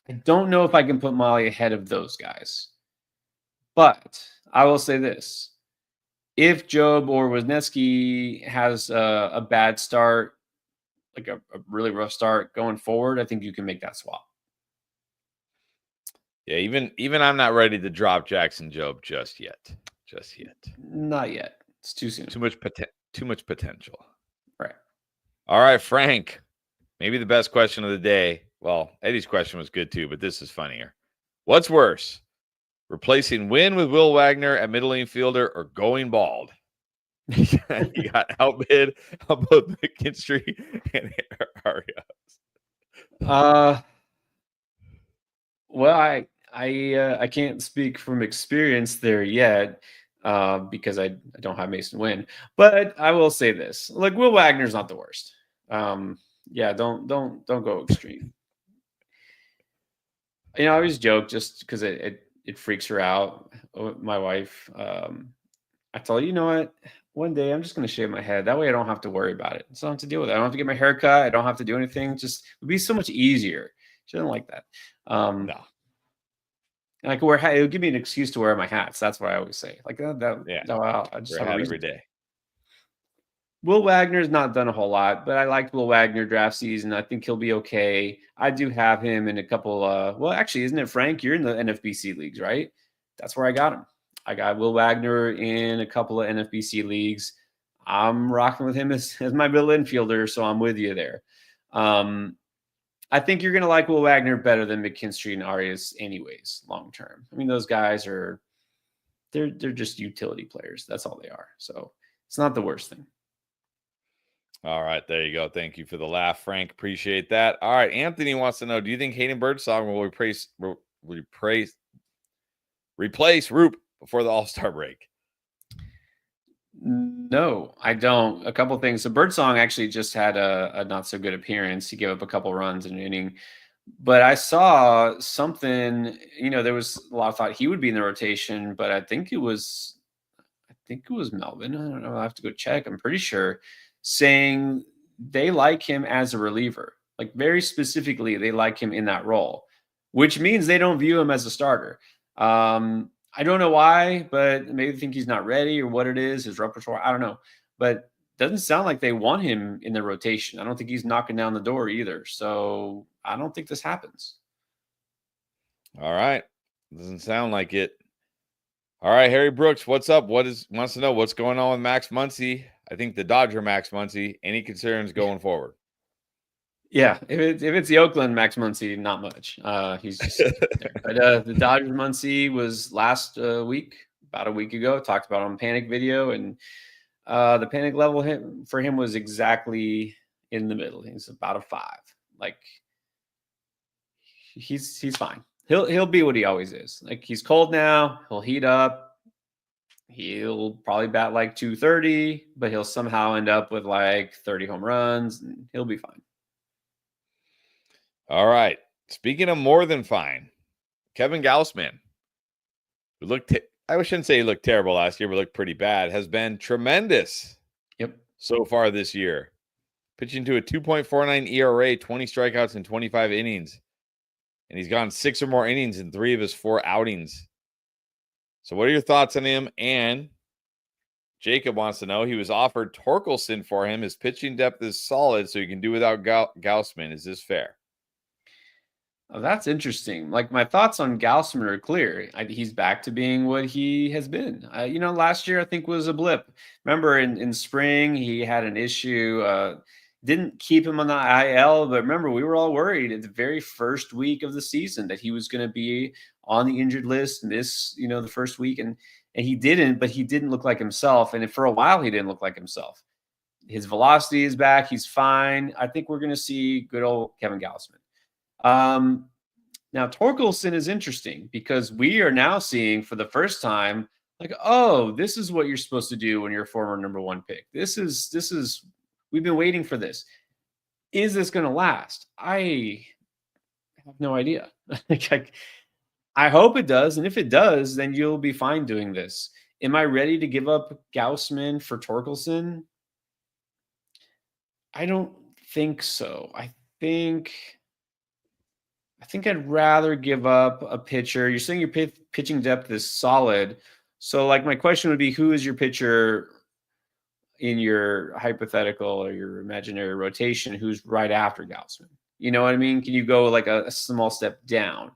I don't know if I can put Molly ahead of those guys. But I will say this. If Jobe or Wisniewski has a bad start, like a really rough start going forward, I think you can make that swap. Yeah, even I'm not ready to drop Jackson Jobe just yet. Not yet. It's too soon. Too much potential. Right. All right, Frank. Maybe the best question of the day. Well, Eddie's question was good too, but this is funnier. What's worse, replacing Wynn with Will Wagner at middle infielder or going bald? You got outbid on both McKinstry and Arias. Well, I can't speak from experience there yet because I don't have Mason Wynn. But I will say this: like Will Wagner's not the worst. Yeah, don't go extreme. I always joke just because it freaks her out. My wife, I told her, you know what? one day I'm just going to shave my head. That way I don't have to worry about it. So I don't have to deal with it. I don't have to get my hair cut. I don't have to do anything. Just it would be so much easier. She doesn't like that. No. And I could wear hat. It would give me an excuse to wear my hats. That's what I always say. Like Yeah. wow, I just Wear a have a hat reason. every day. Will Wagner's not done a whole lot, but I liked Will Wagner draft season. I think he'll be okay. I do have him in a couple. Well, actually, isn't it Frank? You're in the NFBC leagues, right? That's where I got him. I got Will Wagner in a couple of NFBC leagues. I'm rocking with him as my middle infielder, so I'm with you there. I think you're going to like Will Wagner better than McKinstry and Arias, anyways, long term. I mean, those guys they're just utility players. That's all they are. So it's not the worst thing. All right, there you go. Thank you for the laugh, Frank. Appreciate that. All right, Anthony wants to know: do you think Hayden Birdsong will replace Roop before the All-Star break? No, I don't. A couple things. So Birdsong actually just had a not so good appearance. He gave up a couple runs in an inning, but I saw something. There was a lot of thought he would be in the rotation, but I think it was Melvin. I don't know. I have to go check. I'm pretty sure saying they like him as a reliever, like very specifically, they like him in that role, which means they don't view him as a starter. I don't know why, but maybe they think he's not ready or what it is, his repertoire. I don't know, but it doesn't sound like they want him in the rotation. I don't think he's knocking down the door either. So I don't think this happens. All right. Doesn't sound like it. All right, Harry Brooks, what's up? Wants to know what's going on with Max Muncy? I think the Dodger Max Muncy. Any concerns going forward? Yeah, if it's the Oakland Max Muncy, not much. He's just there. But the Dodgers Muncy was last week, about a week ago. Talked about on Panic Video, and the panic level for him was exactly in the middle. He's about a 5. Like he's fine. He'll be what he always is. Like he's cold now. He'll heat up. He'll probably bat like 230, but he'll somehow end up with like 30 home runs, and he'll be fine. All right. Speaking of more than fine, Kevin Gausman, who I shouldn't say he looked terrible last year, but looked pretty bad, has been tremendous. Yep. So far this year. Pitching to a 2.49 ERA, 20 strikeouts in 25 innings. And he's gone 6 or more innings in 3 of his 4 outings. So what are your thoughts on him? And Jacob wants to know, he was offered Torkelson for him. His pitching depth is solid, so he can do without Gausman. Is this fair? Oh, that's interesting. Like my thoughts on Gausman are clear. He's back to being what he has been. Last year I think was a blip. Remember in spring he had an issue. Didn't keep him on the IL, but remember we were all worried at the very first week of the season that he was going to be on the injured list the first week, and he didn't. But he didn't look like himself, and for a while he didn't look like himself. His velocity is back. He's fine. I think we're going to see good old Kevin Gausman. Now Torkelson is interesting because we are now seeing for the first time, like, oh, this is what you're supposed to do when you're a former number 1 pick. This is we've been waiting for this. Is this going to last? I have no idea. I hope it does. And if it does, then you'll be fine doing this. Am I ready to give up Gausman for Torkelson? I don't think so. I think I'd rather give up a pitcher. You're saying your pitching depth is solid. So, like, my question would be, who is your pitcher in your hypothetical or your imaginary rotation who's right after Gausman? You know what I mean? Can you go like a small step down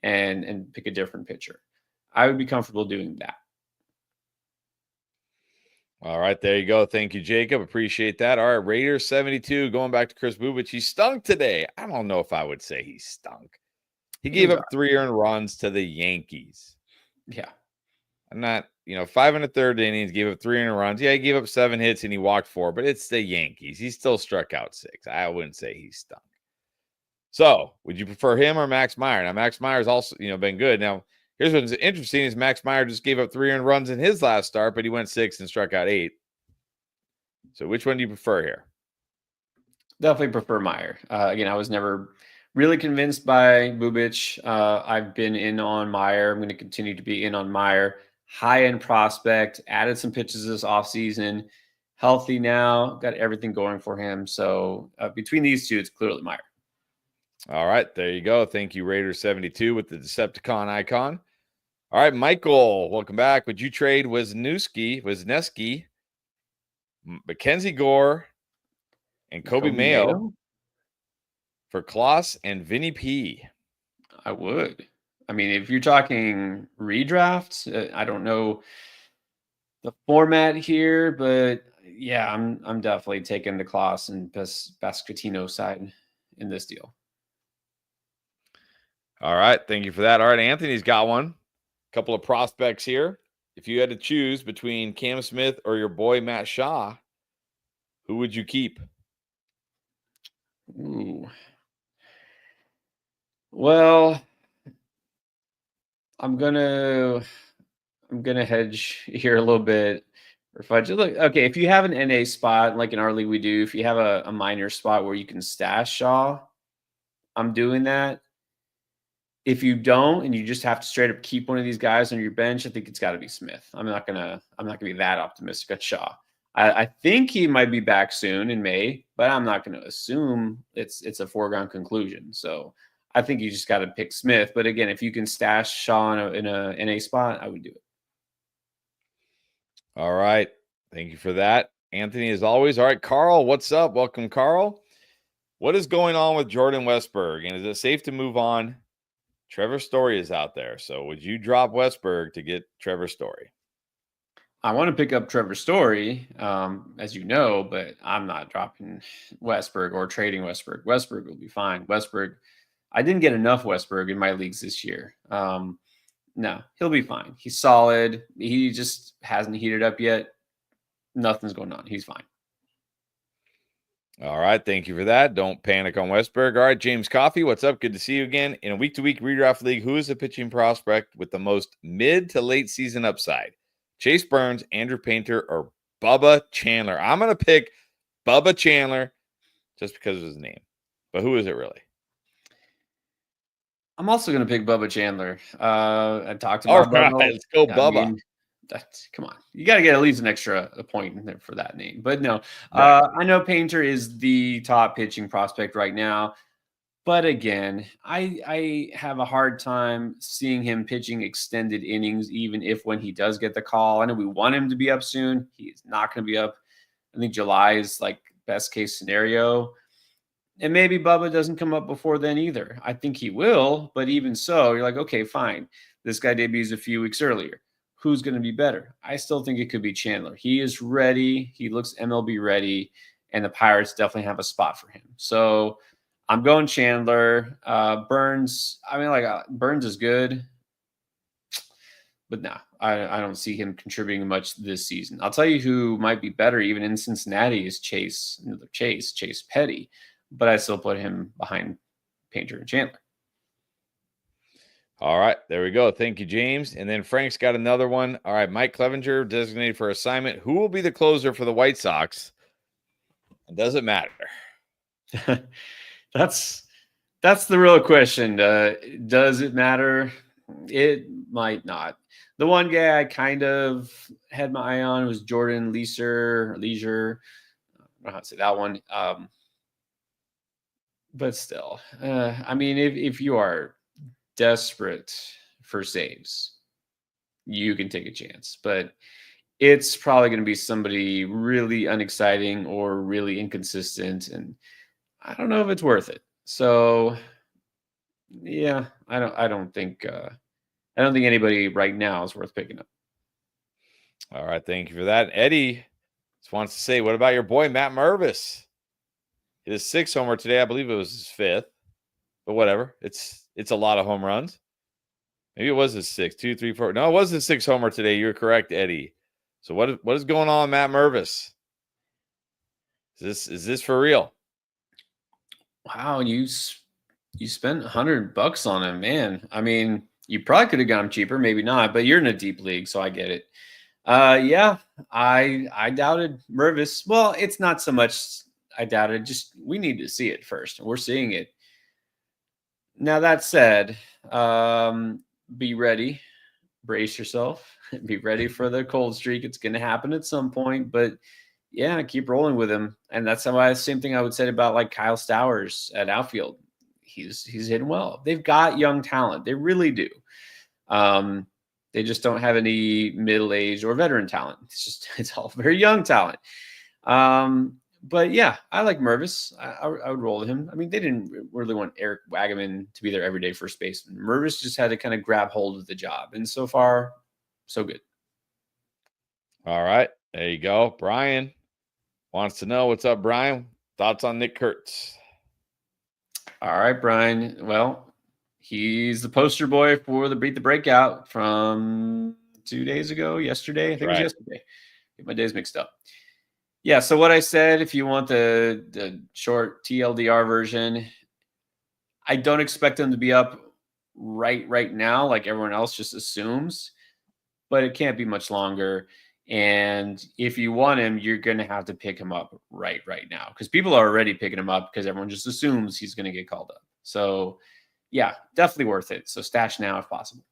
and pick a different pitcher? I would be comfortable doing that. All right, there you go. Thank you, Jacob. Appreciate that. All right, Raiders 72, going back to Chris Bubich. He stunk today. I don't know if I would say he stunk. He gave up 3 earned runs to the Yankees. Yeah. I'm not, 5 and a third innings, gave up 3 earned runs. Yeah, he gave up 7 hits and he walked 4, but it's the Yankees. He still struck out 6. I wouldn't say he stunk. So, would you prefer him or Max Meyer? Now, Max Meyer's also, been good. Now, here's what's interesting is Max Meyer just gave up 3 earned runs in his last start, but he went 6 and struck out 8. So which one do you prefer here? Definitely prefer Meyer. Again, I was never really convinced by Bubich. I've been in on Meyer. I'm going to continue to be in on Meyer. high-end prospect, added some pitches this offseason, healthy now, got everything going for him. So between these two, it's clearly Meyer. All right, there you go. Thank you, Raider72 with the Decepticon icon. All right, Michael, welcome back. Would you trade Wisniewski, Mackenzie Gore, and Kobe Mayo for Kloss and Vinny P? I would. I mean, if you're talking redrafts, I don't know the format here, but yeah, I'm definitely taking the Kloss and Basquetino side in this deal. All right, thank you for that. All right, Anthony's got one. A couple of prospects here. If you had to choose between Cam Smith or your boy Matt Shaw, who would you keep? Ooh. Well, I'm gonna hedge here a little bit. Or if I just look, okay, if you have an NA spot like in our league we do, if you have a minor spot where you can stash Shaw, I'm doing that. If you don't, and you just have to straight up keep one of these guys on your bench, I think it's got to be Smith. I'm not gonna be that optimistic at Shaw. I think he might be back soon in May, but I'm not going to assume it's a foregone conclusion. So I think you just got to pick Smith. But again, if you can stash Shaw in a NA spot, I would do it. All right. Thank you for that. Anthony, as always. All right, Carl, what's up? Welcome, Carl. What is going on with Jordan Westburg? And is it safe to move on? Trevor Story is out there. So would you drop Westburg to get Trevor Story? I want to pick up Trevor Story, as you know, but I'm not dropping Westburg or trading Westburg. Westburg will be fine. Westburg, I didn't get enough Westburg in my leagues this year. No, he'll be fine. He's solid. He just hasn't heated up yet. Nothing's going on. He's fine. All right. Thank you for that. Don't panic on Westburg. All right, James Coffey, what's up? Good to see you again. In a week-to-week redraft league, who is the pitching prospect with the most mid to late season upside? Chase Burns, Andrew Painter, or Bubba Chandler? I'm going to pick Bubba Chandler just because of his name. But who is it really? I'm also going to pick Bubba Chandler. I talked about Bubba. Let's go Bubba. I mean, come on. You got to get at least an extra point in there for that name. But no, I know Painter is the top pitching prospect right now. But again, I have a hard time seeing him pitching extended innings, even if when he does get the call. I know we want him to be up soon. He is not going to be up. I think July is like best case scenario. And maybe Bubba doesn't come up before then either. I think he will, but even so, you're like, okay, fine. This guy debuts a few weeks earlier. Who's going to be better? I still think it could be Chandler. He is ready. He looks MLB ready, and the Pirates definitely have a spot for him. So I'm going Chandler. Burns, Burns is good, but no, I don't see him contributing much this season. I'll tell you who might be better even in Cincinnati is Chase Petty. But I still put him behind Painter and Chandler. All right, there we go. Thank you, James. And then Frank's got another one. All right, Mike Clevenger designated for assignment. Who will be the closer for the White Sox? It doesn't matter. That's the real question. Does it matter? It might not. The one guy I kind of had my eye on was Jordan Leisure. I don't know how to say that one. But still, I mean, if you are desperate for saves, you can take a chance. But it's probably going to be somebody really unexciting or really inconsistent, and I don't know if it's worth it. So, yeah, I don't think anybody right now is worth picking up. All right, thank you for that. Eddie just wants to say, what about your boy Matt Mervis? His 6th homer today. I believe it was his 5th, but whatever. It's a lot of home runs. Maybe it was his 6th, 2, 3, 4. No, it was his 6th homer today. You're correct, Eddie. So what is going on, Matt Mervis? Is this for real? Wow, you spent $100 on him, man. I mean, you probably could have got him cheaper, maybe not, but you're in a deep league, so I get it. Yeah, I doubted Mervis. Well, it's not so much I doubted, just we need to see it first, and we're seeing it. Now that said, be ready brace yourself. Be ready for the cold streak. It's going to happen at some point, but yeah, keep rolling with him. And that's the same thing I would say about like Kyle Stowers at outfield. He's hitting well. They've got young talent. They really do. They just don't have any middle-aged or veteran talent. It's all very young talent. But yeah, I like Mervis. I would roll with him. I mean, they didn't really want Eric Wagaman to be their everyday first baseman. Mervis just had to kind of grab hold of the job. And so far, so good. All right. There you go. Brian wants to know, what's up, Brian? Thoughts on Nick Kurtz? All right, Brian. Well, he's the poster boy for the Beat the Breakout from 2 days ago, yesterday. I think it was yesterday. Get my days mixed up. Yeah, so what I said, if you want the short TLDR version, I don't expect them to be up right now, like everyone else just assumes, but it can't be much longer. And if you want him, you're going to have to pick him up right now, because people are already picking him up because everyone just assumes he's going to get called up. So, yeah, definitely worth it. So stash now if possible.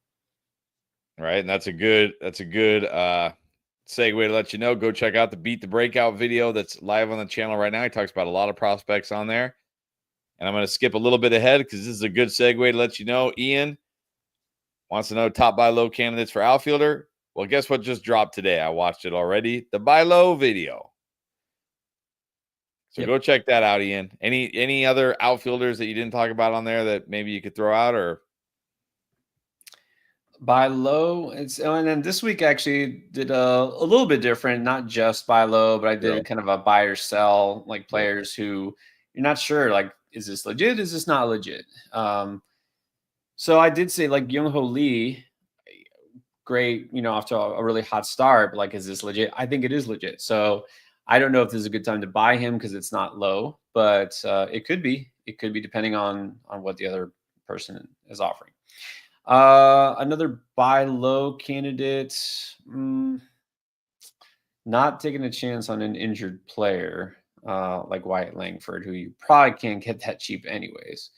Right, and that's a good segue to let you know. Go check out the Beat the Breakout video that's live on the channel right now. He talks about a lot of prospects on there. And I'm going to skip a little bit ahead because this is a good segue to let you know. Ian wants to know top buy low candidates for outfielder. Well, guess what just dropped today? I watched it already. The buy low video. So Go check that out, Ian. Any other outfielders that you didn't talk about on there that maybe you could throw out, or buy low? And then this week I actually did a little bit different, not just buy low, but I did kind of a buy or sell, like players who you're not sure, like, is this legit? Is this not legit? So I did say like Young-Ho Lee, great, off to a really hot start, but like, is this legit? I think it is legit. So I don't know if this is a good time to buy him because it's not low, but it could be. It could be depending on what the other person is offering. Another buy low candidate, not taking a chance on an injured player like Wyatt Langford, who you probably can't get that cheap anyways.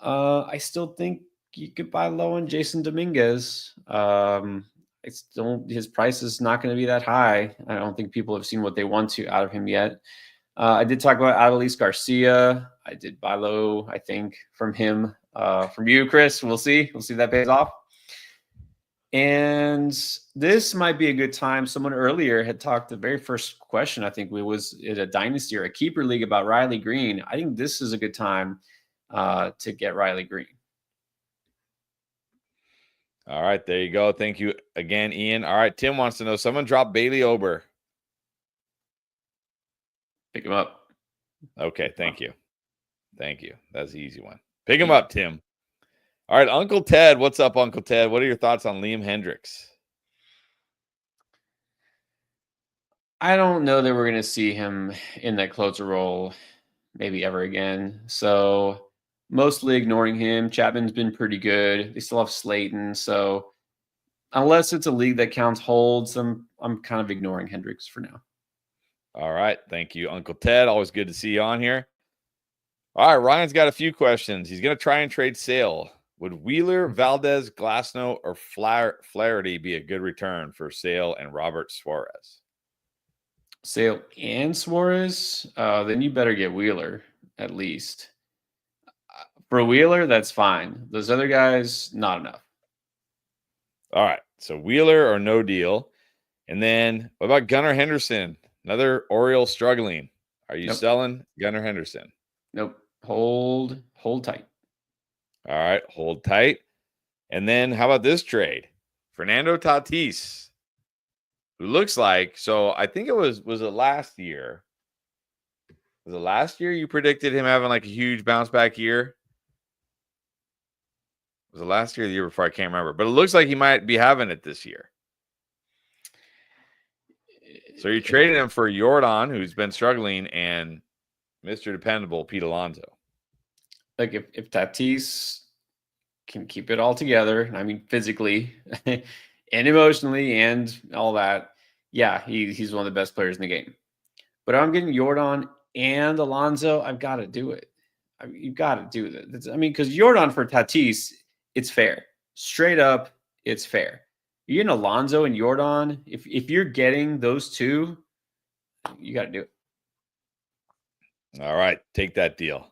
I still think you could buy low on Jason Dominguez. His price is not going to be that high. I don't think people have seen what they want to out of him yet. I did talk about Adolis Garcia. I did buy low, I think, from him. From you, Chris, we'll see. We'll see if that pays off. And this might be a good time. Someone earlier had talked, the very first question, I think, was in a dynasty or a keeper league about Riley Green. I think this is a good time to get Riley Green. All right, there you go. Thank you again, Ian. All right, Tim wants to know, someone dropped Bailey Ober. Pick him up. Okay, thank you. Thank you. That's the easy one. Pick him up, Tim. All right, Uncle Ted. What's up, Uncle Ted? What are your thoughts on Liam Hendricks? I don't know that we're going to see him in that closer role maybe ever again. So mostly ignoring him. Chapman's been pretty good. They still have Slayton. So unless it's a league that counts holds, I'm kind of ignoring Hendricks for now. All right. Thank you, Uncle Ted. Always good to see you on here. All right, Ryan's got a few questions. He's going to try and trade Sale. Would Wheeler, Valdez, Glasnow, or Flaherty be a good return for Sale and Robert Suarez? Sale and Suarez? Then you better get Wheeler at least. For Wheeler, that's fine. Those other guys, not enough. All right, so Wheeler or no deal. And then what about Gunnar Henderson? Another Oriole struggling. Are you selling Gunnar Henderson? Nope. Hold tight. All right, hold tight. And then how about this trade? Fernando Tatis, who looks like, so I think it was it last year? Was it last year you predicted him having like a huge bounce back year? Was it last year or the year before? I can't remember. But it looks like he might be having it this year. So you're trading him for Jordan, who's been struggling, and Mr. Dependable, Pete Alonso. Like if Tatis can keep it all together, I mean physically and emotionally and all that, yeah, he's one of the best players in the game. But I'm getting Jordan and Alonso, I've got to do it. You've got to do that. I mean, because Jordan for Tatis, it's fair. Straight up, it's fair. You getting Alonso and Jordan. If you're getting those two, you got to do it. All right, take that deal.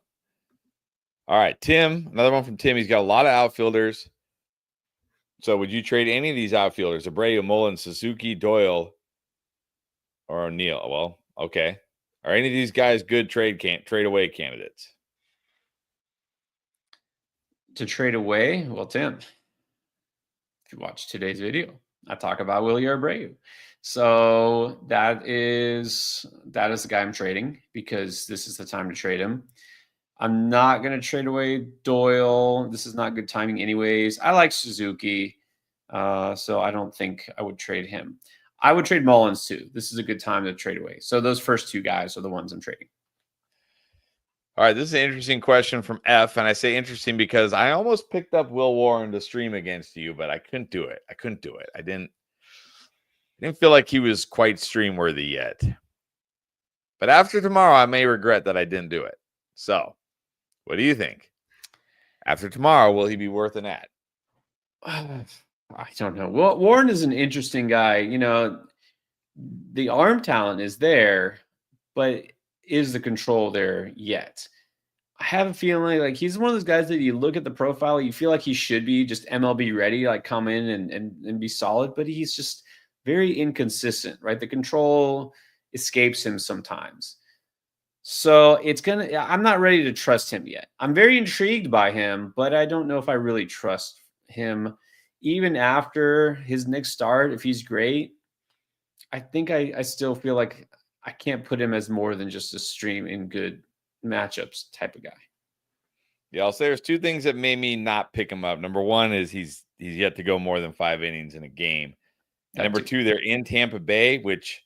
All right, Tim, another one from Tim. He's got a lot of outfielders. So would you trade any of these outfielders? Abreu, Mullen, Suzuki, Doyle, or O'Neill? Well, okay. Are any of these guys good trade away candidates? To trade away? Well, Tim, if you watch today's video, I talk about Willie Abreu. So that is the guy I'm trading because this is the time to trade him. I'm not going to trade away Doyle. This is not good timing anyways. I like Suzuki. So I don't think I would trade him. I would trade Mullins too. This is a good time to trade away. So those first two guys are the ones I'm trading. All right, this is an interesting question from F, and I say interesting because I almost picked up Will Warren to stream against you, but I couldn't do it. I didn't feel like he was quite stream worthy yet. But after tomorrow, I may regret that I didn't do it. So, what do you think? After tomorrow, will he be worth an ad? I don't know. Well, Warren is an interesting guy. You know, the arm talent is there, but is the control there yet? I have a feeling like he's one of those guys that you look at the profile, you feel like he should be just MLB ready, like come in and be solid, but he's just very inconsistent, right? The control escapes him sometimes. So I'm not ready to trust him yet. I'm very intrigued by him, but I don't know if I really trust him. Even after his next start, if he's great, I think I still feel like I can't put him as more than just a stream in good matchups type of guy. Yeah, I'll say there's two things that made me not pick him up. Number one is he's yet to go more than 5 innings in a game. And number two, they're in Tampa Bay, which,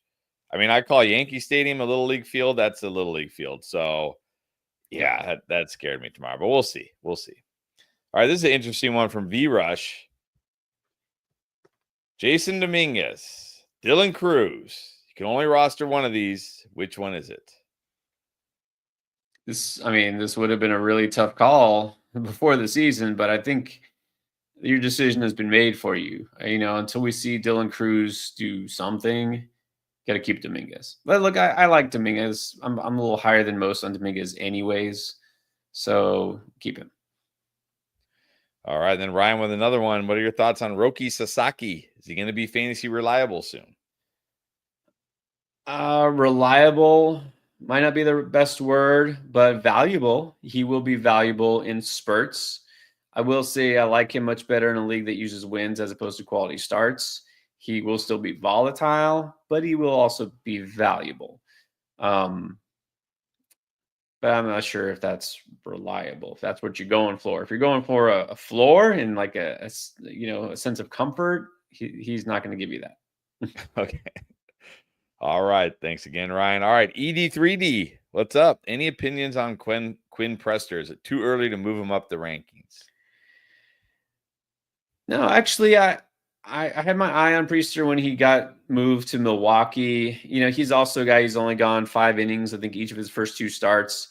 I mean, I call Yankee Stadium a little league field. That's a little league field. So, yeah, that scared me tomorrow. But we'll see. We'll see. All right, this is an interesting one from V-Rush. Jason Dominguez, Dylan Cruz. You can only roster one of these. Which one is it? This would have been a really tough call before the season, but I think your decision has been made for you. You know, until we see Dylan Cruz do something, got to keep Dominguez. But look, I like Dominguez. I'm a little higher than most on Dominguez anyways, so keep him. All right, then Ryan with another one. What are your thoughts on Roki Sasaki? Is he going to be fantasy reliable soon? Reliable might not be the best word, but valuable. He will be valuable in spurts. I will say I like him much better in a league that uses wins as opposed to quality starts. He will still be volatile, but he will also be valuable. But I'm not sure if that's reliable, if that's what you're going for. If you're going for a floor and like a sense of comfort, he's not going to give you that. Okay. All right. Thanks again, Ryan. All right. ED3D, what's up? Any opinions on Quinn Prester? Is it too early to move him up the rankings? No, actually, I had my eye on Priester when he got moved to Milwaukee. You know, he's also a guy, he's only gone 5 innings, I think each of his first 2 starts.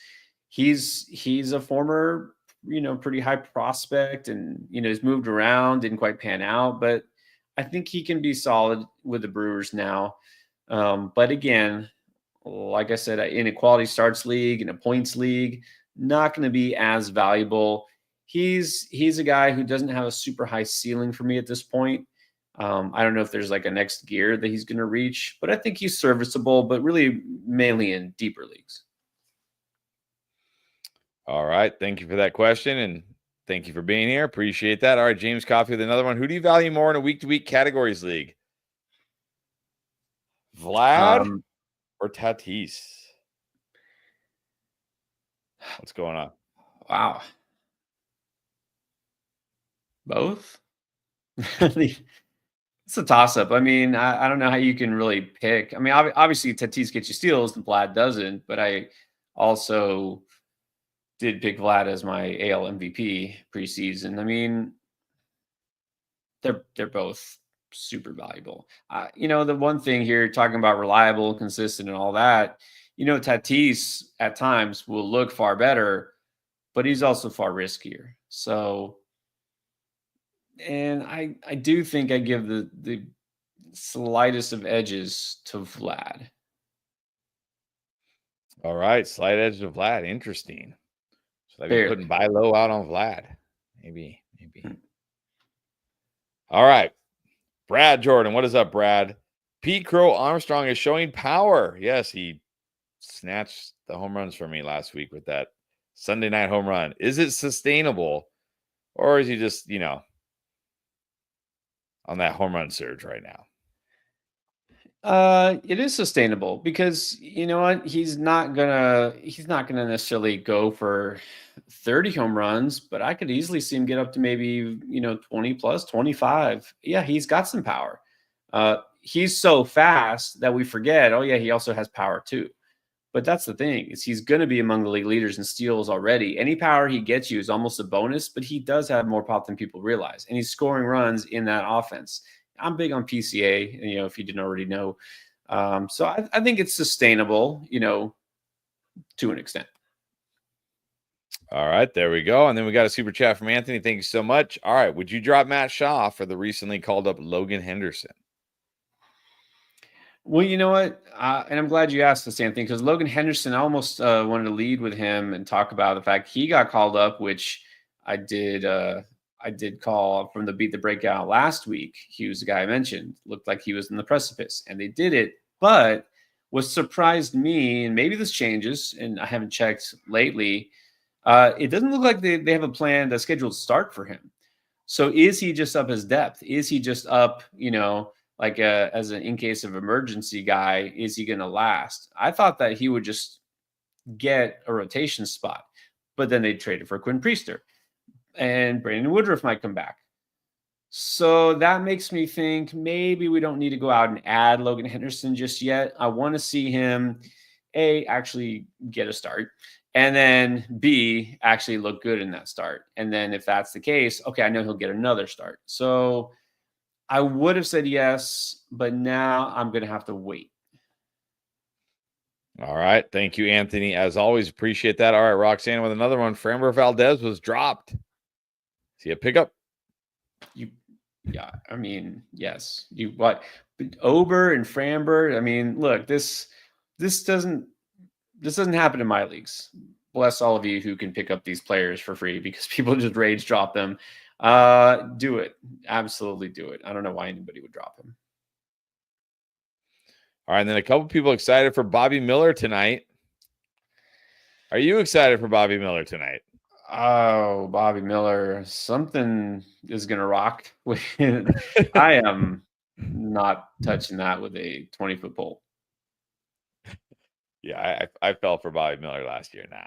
He's a former, pretty high prospect and, he's moved around, didn't quite pan out, but I think he can be solid with the Brewers now. But again, like I said, in a quality starts league, in a points league, not going to be as valuable. He's a guy who doesn't have a super high ceiling for me at this point. I don't know if there's like a next gear that he's going to reach, but I think he's serviceable, but really mainly in deeper leagues. All right. Thank you for that question. And thank you for being here. Appreciate that. All right. James Coffey with another one. Who do you value more in a week-to-week categories league? Vlad or Tatis? What's going on? Wow. Both? It's a toss-up. I mean, I don't know how you can really pick. I mean, obviously Tatis gets you steals and Vlad doesn't, but I also did pick Vlad as my AL MVP preseason. I mean, they're both super valuable. The one thing here, talking about reliable, consistent, and all that, Tatis at times will look far better, but he's also far riskier. So And I do think I give the slightest of edges to Vlad. All right, slight edge to Vlad. Interesting. So I've been Barely. putting buy low out on Vlad. Maybe. Hmm. All right. Brad Jordan. What is up, Brad? Pete Crow Armstrong is showing power. Yes, he snatched the home runs from me last week with that Sunday night home run. Is it sustainable? Or is he just, on that home run surge right now? It is sustainable because you know what? He's not gonna necessarily go for 30 home runs, but I could easily see him get up to maybe, 20 plus 25. Yeah, he's got some power. He's so fast that we forget, oh yeah, he also has power too. But that's the thing, is he's gonna be among the league leaders in steals already. Any power he gets you is almost a bonus, but he does have more pop than people realize, and he's scoring runs in that offense. I'm big on PCA, if you didn't already know. So I think it's sustainable, to an extent. All right, there we go. And then we got a super chat from Anthony. Thank you so much. All right, would you drop Matt Shaw for the recently called up Logan Henderson? Well, you know what? And I'm glad you asked the same thing, because Logan Henderson, I almost wanted to lead with him and talk about the fact he got called up, which I did. I did call from the Beat the Breakout last week. He was the guy I mentioned. Looked like he was in the precipice, and they did it. But what surprised me, and maybe this changes, and I haven't checked lately, it doesn't look like they have a scheduled start for him. So is he just up his depth? Is he just up, like as an in case of emergency guy? Is he going to last? I thought that he would just get a rotation spot, but then they traded for Quinn Priester, and Brandon Woodruff might come back. So that makes me think maybe we don't need to go out and add Logan Henderson just yet. I want to see him, A, actually get a start, and then B, actually look good in that start. And then if that's the case, okay, I know he'll get another start. So I would have said yes, but now I'm going to have to wait. All right. Thank you, Anthony. As always, appreciate that. All right, Roxanne with another one. Framber Valdez was dropped. See a pickup? Yeah, I mean, yes. Ober and Framber. I mean, look, this doesn't happen in my leagues. Bless all of you who can pick up these players for free because people just rage drop them. Do it. Absolutely do it. I don't know why anybody would drop him. All right, and then a couple people excited for Bobby Miller tonight. Are you excited for Bobby Miller tonight? Oh, Bobby Miller. Something is going to rock. I am not touching that with a 20-foot pole. Yeah, I fell for Bobby Miller last year. Nah.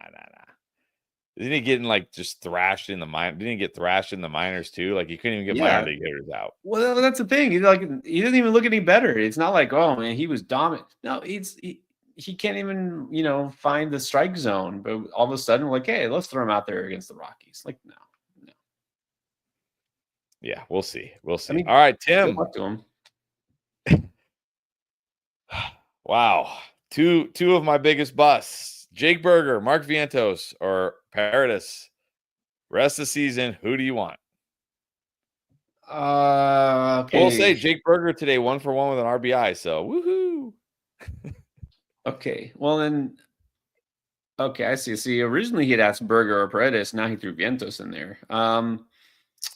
Isn't he getting just thrashed in the minor? Didn't he get thrashed in the minors too? Like he couldn't even get minor league hitters out. Well, that's the thing. He doesn't even look any better. It's not like, oh man, he was dominant. No, he can't even find the strike zone. But all of a sudden, we're like, hey, let's throw him out there against the Rockies. Like, no. Yeah, we'll see. We'll see. I mean, all right, Tim. Good luck to him. Wow. Two of my biggest busts. Jake Berger, Mark Vientos, or Paradis. Rest of the season, who do you want? Okay. We'll say Jake Berger today, 1 for 1 with an RBI. So woohoo. Okay. Well then. Okay, I see. See, originally he had asked Berger or Paredes. Now he threw Vientos in there.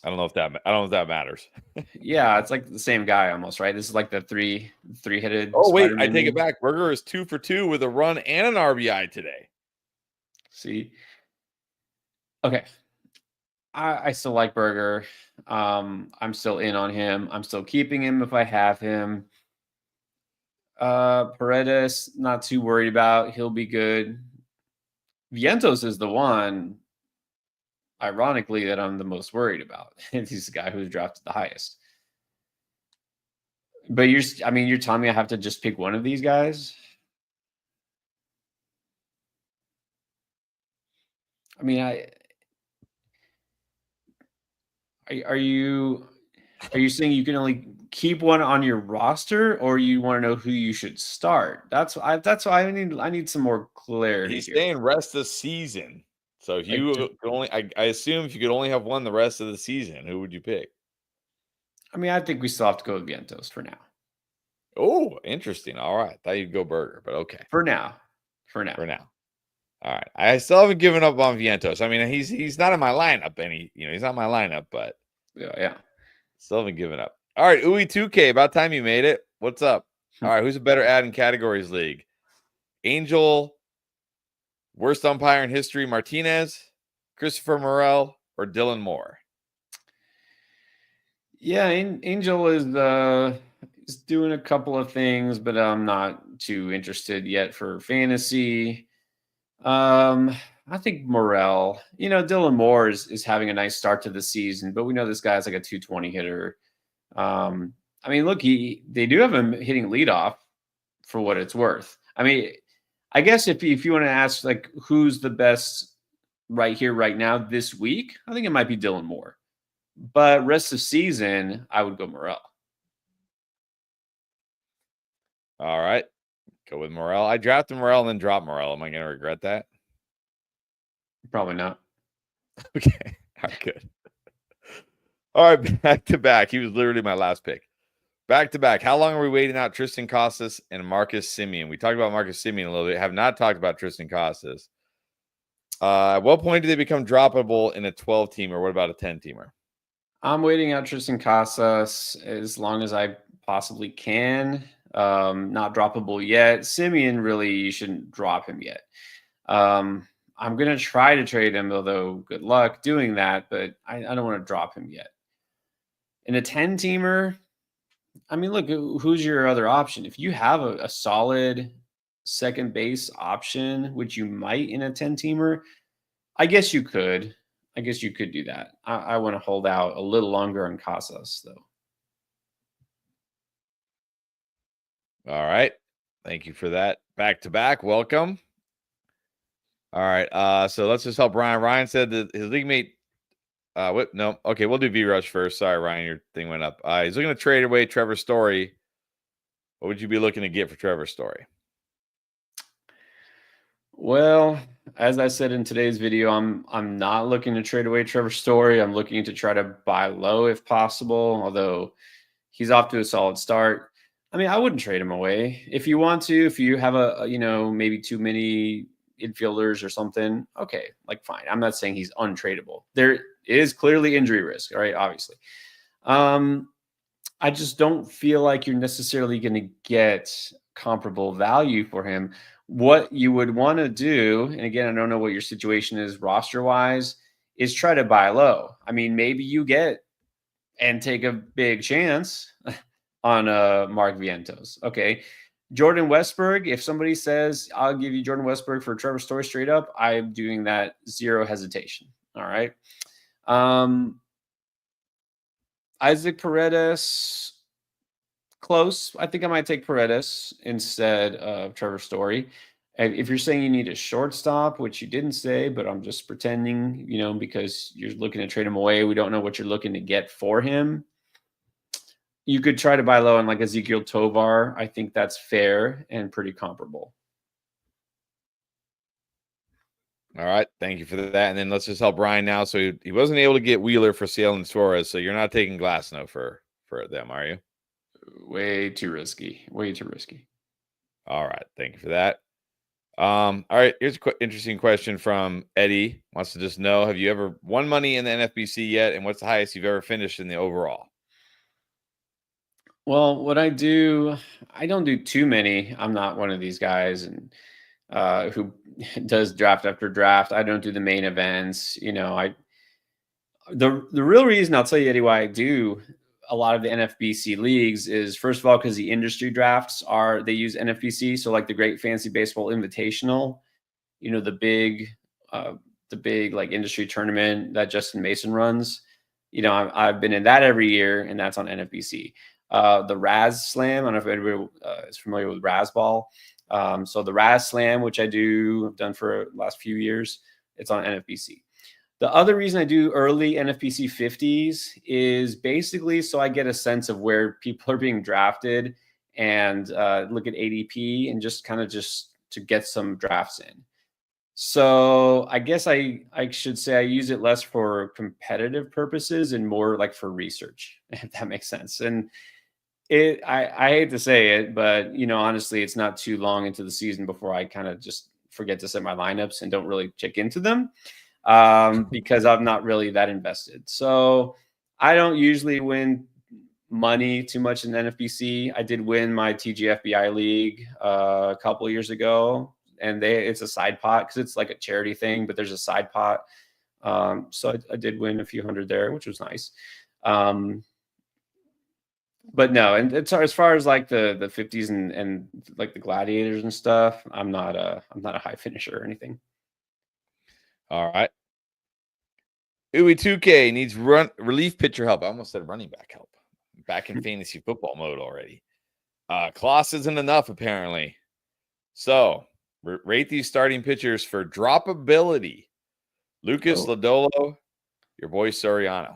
I don't know if that matters. Yeah, it's like the same guy almost, right? This is like the three-headed. Oh wait, Spider-Man I take it back. Berger is 2 for 2 with a run and an RBI today. See, okay, I still like Berger. I'm still in on him. I'm still keeping him if I have him. Paredes, not too worried about. He'll be good. Vientos is the one, ironically, that I'm the most worried about. He's the guy who's drafted the highest. But you're telling me I have to just pick one of these guys? I mean, are you saying you can only keep one on your roster, or you want to know who you should start? That's why I need some more clarity. He's here. saying rest of the season. So if you could only, I assume if you could only have one the rest of the season, who would you pick? I mean, I think we still have to go with Vientos for now. Oh, interesting. All right. Thought you'd go Burger, but okay. For now. For now. For now. All right. I still haven't given up on Vientos. I mean, he's not in my lineup, and he's not in my lineup, but Yeah. still haven't given up. All right, Uwe 2K, about time you made it. What's up? All right, who's a better ad in categories league? Angel, worst umpire in history, Martinez, Christopher Morel, or Dylan Moore? Yeah, Angel is doing a couple of things, but I'm not too interested yet for fantasy. I think Morel, Dylan Moore is having a nice start to the season, but we know this guy's like a 220 hitter. I mean, look, they do have him hitting leadoff for what it's worth. I mean, I guess if you want to ask like who's the best right here, right now, this week, I think it might be Dylan Moore. But rest of season, I would go Morel. All right. Go with Morel. I drafted Morel and then dropped Morel. Am I going to regret that? Probably not. Okay. All right, good. All right, back to back. He was literally my last pick. Back to back. How long are we waiting out Tristan Casas and Marcus Semien? We talked about Marcus Semien a little bit. Have not talked about Tristan Casas. At what point do they become droppable in a 12-teamer? What about a 10-teamer? I'm waiting out Tristan Casas as long as I possibly can. Not droppable yet. Semien, really, you shouldn't drop him yet. I'm going to try to trade him, although good luck doing that, but I don't want to drop him yet. In a 10-teamer, I mean, look, who's your other option? If you have a solid second base option, which you might in a 10-teamer, I guess you could. I guess you could do that. I want to hold out a little longer on Casas, though. All right. Thank you for that. Back to back. Welcome. All right. So let's just help Ryan. Ryan said that his league mate. What? No. Okay, we'll do V-Rush first. Sorry, Ryan, your thing went up. He's looking to trade away Trevor Story. What would you be looking to get for Trevor Story? Well, as I said in today's video, I'm not looking to trade away Trevor Story. I'm looking to try to buy low if possible, although he's off to a solid start. I mean, I wouldn't trade him away. If you want to, if you have maybe too many infielders or something, okay, like fine. I'm not saying he's untradeable. There is clearly injury risk, all right, obviously. I just don't feel like you're necessarily going to get comparable value for him. What you would want to do, and again, I don't know what your situation is roster-wise, is try to buy low. I mean, maybe you get and take a big chance on Mark Vientos. Okay. Jordan Westberg, if somebody says, I'll give you Jordan Westberg for Trevor Story straight up, I'm doing that zero hesitation. All right. Isaac Paredes, close. I think I might take Paredes instead of Trevor Story. If you're saying you need a shortstop, which you didn't say, but I'm just pretending, because you're looking to trade him away, we don't know what you're looking to get for him. You could try to buy low on like Ezekiel Tovar. I think that's fair and pretty comparable. All right. Thank you for that. And then let's just help Brian now. So he wasn't able to get Wheeler for Sale and Suarez. So you're not taking Glasnow for them, are you? Way too risky. Way too risky. All right. Thank you for that. All right. Here's an interesting question from Eddie. Wants to just know, have you ever won money in the NFBC yet? And what's the highest you've ever finished in the overall? Well, what I don't do too many. I'm not one of these guys and who does draft after draft. I don't do the main events. The real reason, I'll tell you, Eddie, why I do a lot of the NFBC leagues is, first of all, because the industry drafts they use NFBC. So like the Great Fantasy Baseball Invitational, the big like industry tournament that Justin Mason runs. I've been in that every year, and that's on NFBC. The Raz Slam, I don't know if anybody is familiar with Razball. So the Raz Slam, which I've done for the last few years, it's on NFBC. The other reason I do early NFBC 50s is basically so I get a sense of where people are being drafted and look at ADP and just to get some drafts in. So I guess I should say I use it less for competitive purposes and more like for research, if that makes sense. And I hate to say it, but honestly, it's not too long into the season before I kind of just forget to set my lineups and don't really check into them because I'm not really that invested. So I don't usually win money too much in NFBC. I did win my TGFBI league a couple of years ago, and it's a side pot because it's like a charity thing, but there's a side pot. So I did win a few hundred there, which was nice. But no, and it's as far as like the 50s and like the gladiators and stuff, I'm not a high finisher or anything. All right. Uwe 2K needs relief pitcher help. I almost said running back help. Back in fantasy football mode already. Kloss isn't enough, apparently. So, rate these starting pitchers for droppability. Lucas Lodolo, your boy Soriano.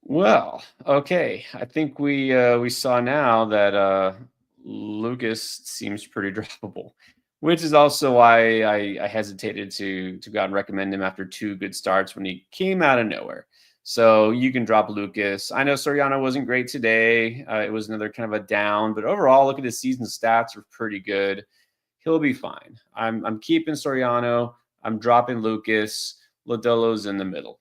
Well, okay. I think we saw now that Lucas seems pretty droppable, which is also why I hesitated to go out and recommend him after 2 good starts when he came out of nowhere. So you can drop Lucas. I know Soriano wasn't great today. It was another kind of a down, but overall, look at his season stats are pretty good. He'll be fine. I'm keeping Soriano. I'm dropping Lucas. Lodolo's in the middle.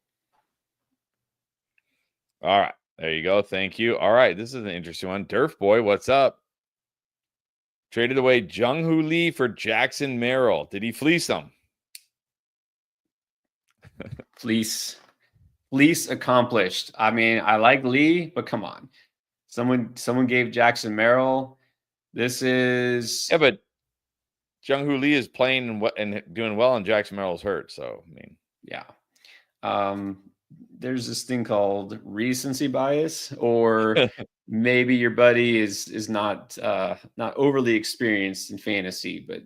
All right. There you go. Thank you. All right. This is an interesting one. Durf Boy, what's up? Traded away Jung-Hoo Lee for Jackson Merrill. Did he fleece him? Fleece accomplished. I mean, I like Lee, but come on. Someone gave Jackson Merrill. This is but Jung-Hoo Lee is playing and doing well, and Jackson Merrill's hurt. So, I mean, yeah. There's this thing called recency bias, or maybe your buddy is not overly experienced in fantasy, but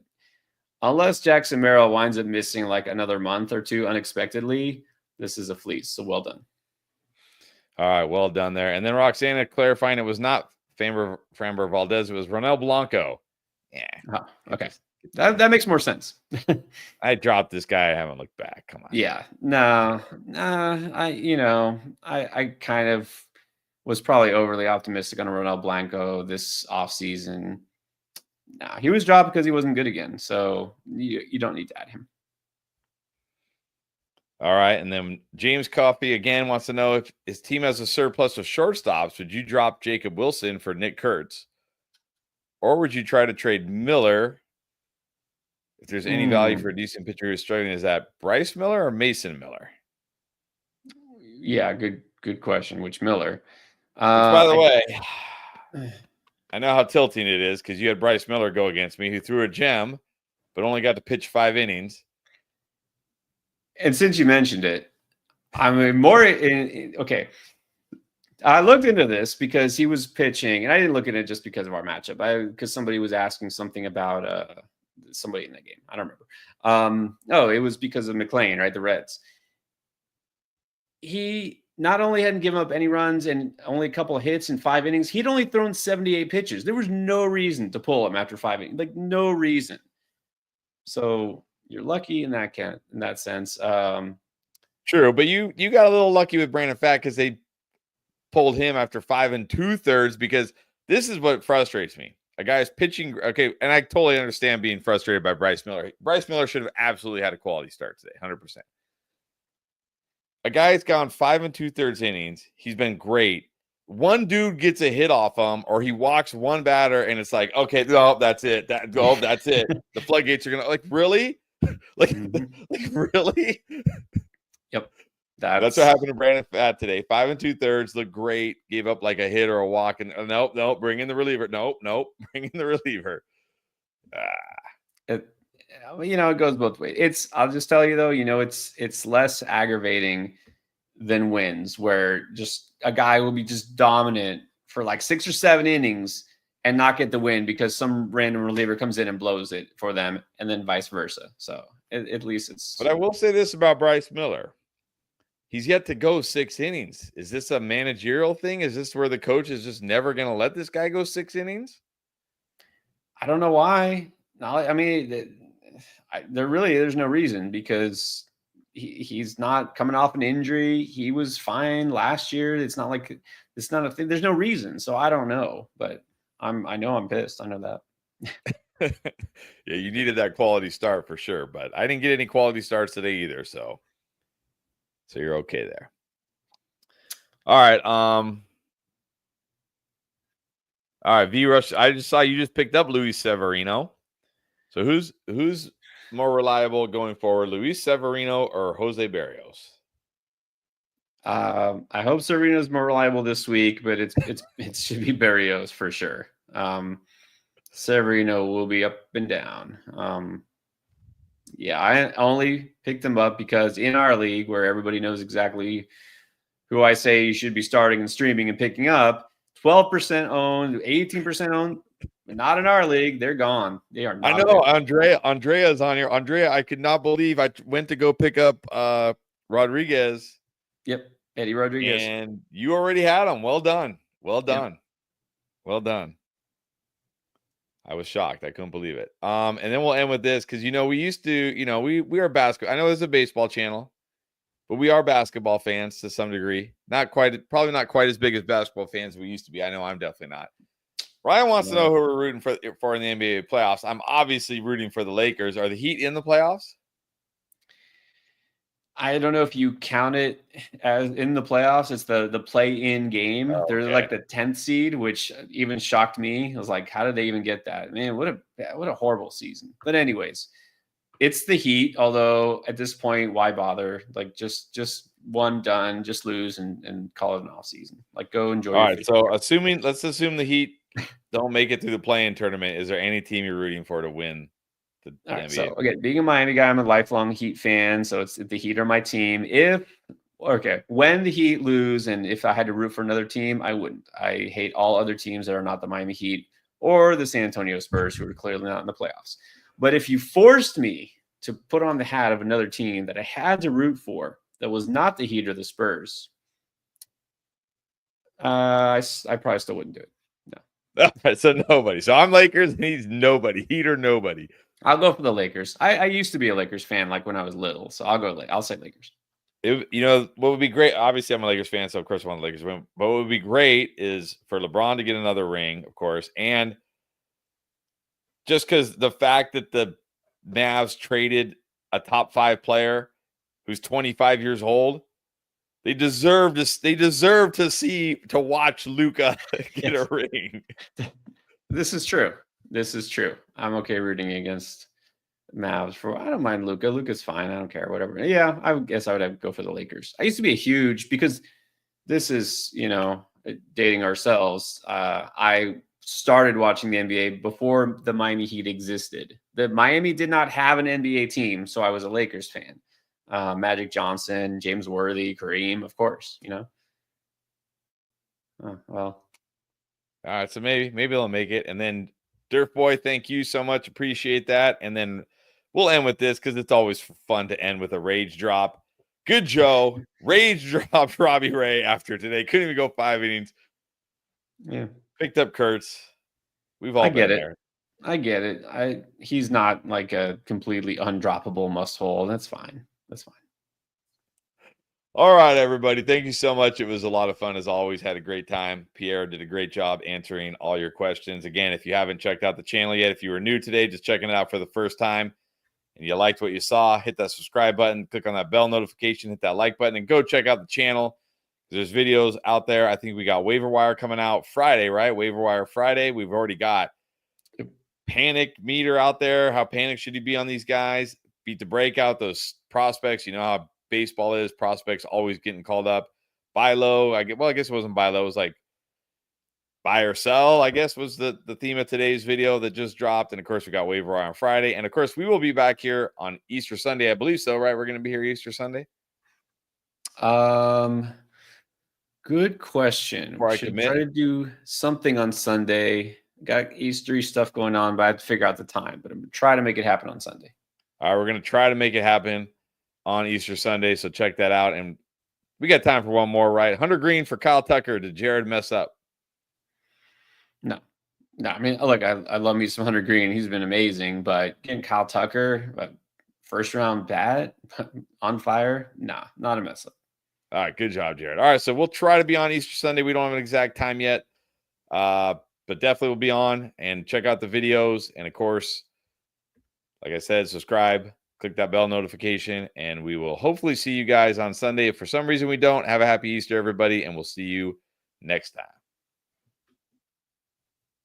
unless Jackson Merrill winds up missing like another month or 2 unexpectedly, this is a fleece. So well done. All right, well done there. And then Roxana clarifying it was not Framber Valdez, it was Ronel Blanco. Yeah. Oh, okay. That makes more sense. I dropped this guy. I haven't looked back. Come on. Yeah. No. I kind of was probably overly optimistic on Ronel Blanco this offseason. Nah, he was dropped because he wasn't good again. So you don't need to add him. All right. And then James Coffey again wants to know if his team has a surplus of shortstops, would you drop Jacob Wilson for Nick Kurtz? Or would you try to trade Miller? If there's any value for a decent pitcher who's struggling, is that Bryce Miller or Mason Miller? Yeah, good question. Which Miller? Which, by the way, I know how tilting it is because you had Bryce Miller go against me, who threw a gem, but only got to pitch 5 innings. And since you mentioned it, I'm more okay. I looked into this because he was pitching, and I didn't look at it just because of our matchup. Because somebody was asking something about somebody in that game. I don't remember. It was because of McLean, right? The Reds. He not only hadn't given up any runs and only a couple of hits in 5 innings, he'd only thrown 78 pitches. There was no reason to pull him after 5 innings, like no reason. So you're lucky in that sense. True, but you got a little lucky with Brandon Pfaadt because they pulled him after 5 2/3, because this is what frustrates me. A guy's pitching, okay, and I totally understand being frustrated by Bryce Miller. Bryce Miller should have absolutely had a quality start today, 100%. A guy's gone 5 2/3 innings. He's been great. One dude gets a hit off him, or he walks one batter, and it's like, okay, no, that's it. That's it. The floodgates are gonna really, like really. Yep, that's what happened to Brandon Pfaadt today. 5 2/3, looked great. Gave up like a hit or a walk, and nope, bring in the reliever. Nope, bring in the reliever. It goes both ways. I'll just tell you though, it's less aggravating than wins, where just a guy will be just dominant for like 6 or 7 innings and not get the win because some random reliever comes in and blows it for them, and then vice versa. So at least it's. But I will say this about Bryce Miller. He's yet to go 6 innings. Is this a managerial thing? Is this where the coach is just never going to let this guy go 6 innings? I don't know why. I mean, there's no reason because he's not coming off an injury. He was fine last year. It's not a thing. There's no reason. So I don't know, but I know I'm pissed. I know that. Yeah, you needed that quality start for sure, but I didn't get any quality starts today either, so you're okay there. All right, V Rush. I just saw you just picked up Luis Severino. So who's more reliable going forward, Luis Severino or Jose Barrios? I hope Severino's more reliable this week, but it should be Barrios for sure. Severino will be up and down. Yeah, I only picked him up because in our league where everybody knows exactly who I say you should be starting and streaming and picking up, 12% owned, 18% owned. Not in our league. They're gone. They are not. I know. Andrea's on here. Andrea, I could not believe I went to go pick up Rodriguez. Yep. Eddie Rodriguez. And you already had him. Well done. Well done. Yep. Well done. I was shocked. I couldn't believe it. And then we'll end with this because we used to, we are basketball. I know this is a baseball channel, but we are basketball fans to some degree. Probably not quite as big as basketball fans we used to be. I know I'm definitely not. Ryan wants to know who we're rooting for in the NBA playoffs. I'm obviously rooting for the Lakers. Are the Heat in the playoffs? I don't know if you count it as in the playoffs. It's the play-in game. Oh, They're like the 10th seed, which even shocked me. I was like, how did they even get that? Man, what a horrible season. But anyways, it's the Heat. Although at this point, why bother? Like just one done, just lose and call it an off season. Like go enjoy. All right. So let's assume the Heat don't make it through the play-in tournament. Is there any team you're rooting for to win the NBA? So again, being a Miami guy, I'm a lifelong Heat fan. So it's the Heat are my team. When the Heat lose and if I had to root for another team, I wouldn't. I hate all other teams that are not the Miami Heat or the San Antonio Spurs, who are clearly not in the playoffs. But if you forced me to put on the hat of another team that I had to root for that was not the Heat or the Spurs, I probably still wouldn't do it. No. So nobody. So I'm Lakers and he's nobody. Heat or nobody. I'll go for the Lakers. I used to be a Lakers fan like when I was little, so I'll say Lakers. What would be great? Obviously, I'm a Lakers fan, so of course I want the Lakers to win. But what would be great is for LeBron to get another ring, of course, and just because the fact that the Mavs traded a top 5 player who's 25 years old, they deserve to watch Luka get a ring. This is true. I'm okay rooting against Mavs I don't mind Luka. Luka's fine. I don't care. Whatever. Yeah, I guess I would go for the Lakers. I used to be because this is, dating ourselves. I started watching the NBA before the Miami Heat existed. The Miami did not have an NBA team, so I was a Lakers fan. Magic Johnson, James Worthy, Kareem, of course, Oh, well. All right, so maybe they'll make it. And then Dirt Boy, thank you so much. Appreciate that. And then we'll end with this because it's always fun to end with a rage drop. Good Joe. Rage dropped Robbie Ray after today. Couldn't even go 5 innings. Yeah. Picked up Kurtz. We've all been there. I get it. He's not like a completely undroppable must hold. That's fine. All right, everybody. Thank you so much. It was a lot of fun as always. Had a great time. Pierre did a great job answering all your questions. Again, if you haven't checked out the channel yet, if you were new today, just checking it out for the first time, and you liked what you saw, hit that subscribe button, click on that bell notification, hit that like button, and go check out the channel. There's videos out there. I think we got Waiver Wire coming out Friday, right? Waiver Wire Friday. We've already got panic meter out there. How panicked should he be on these guys? Beat the breakout, those prospects. You know how baseball is. Prospects always getting called up. Buy low. I guess it wasn't buy low. It was like buy or sell, I guess, was the theme of today's video that just dropped. And of course, we got Waiver Wire on Friday. And of course, we will be back here on Easter Sunday. I believe so, right? We're going to be here Easter Sunday. Good question. We should try to do something on Sunday. Got Easter stuff going on, but I have to figure out the time. But I'm going to try to make it happen on Sunday. All right, we're going to try to make it happen on Easter Sunday, so check that out. And we got time for one more, right? Hunter Green for Kyle Tucker. Did Jared mess up? No. I mean, look, I love me some Hunter Green. He's been amazing, but getting Kyle Tucker, first round bat on fire. Nah, not a mess up. All right, good job, Jared. All right, so we'll try to be on Easter Sunday. We don't have an exact time yet, but definitely we'll be on, and check out the videos. And of course, like I said, subscribe, click that bell notification, and we will hopefully see you guys on Sunday. If for some reason we don't, have a happy Easter, everybody, and we'll see you next time.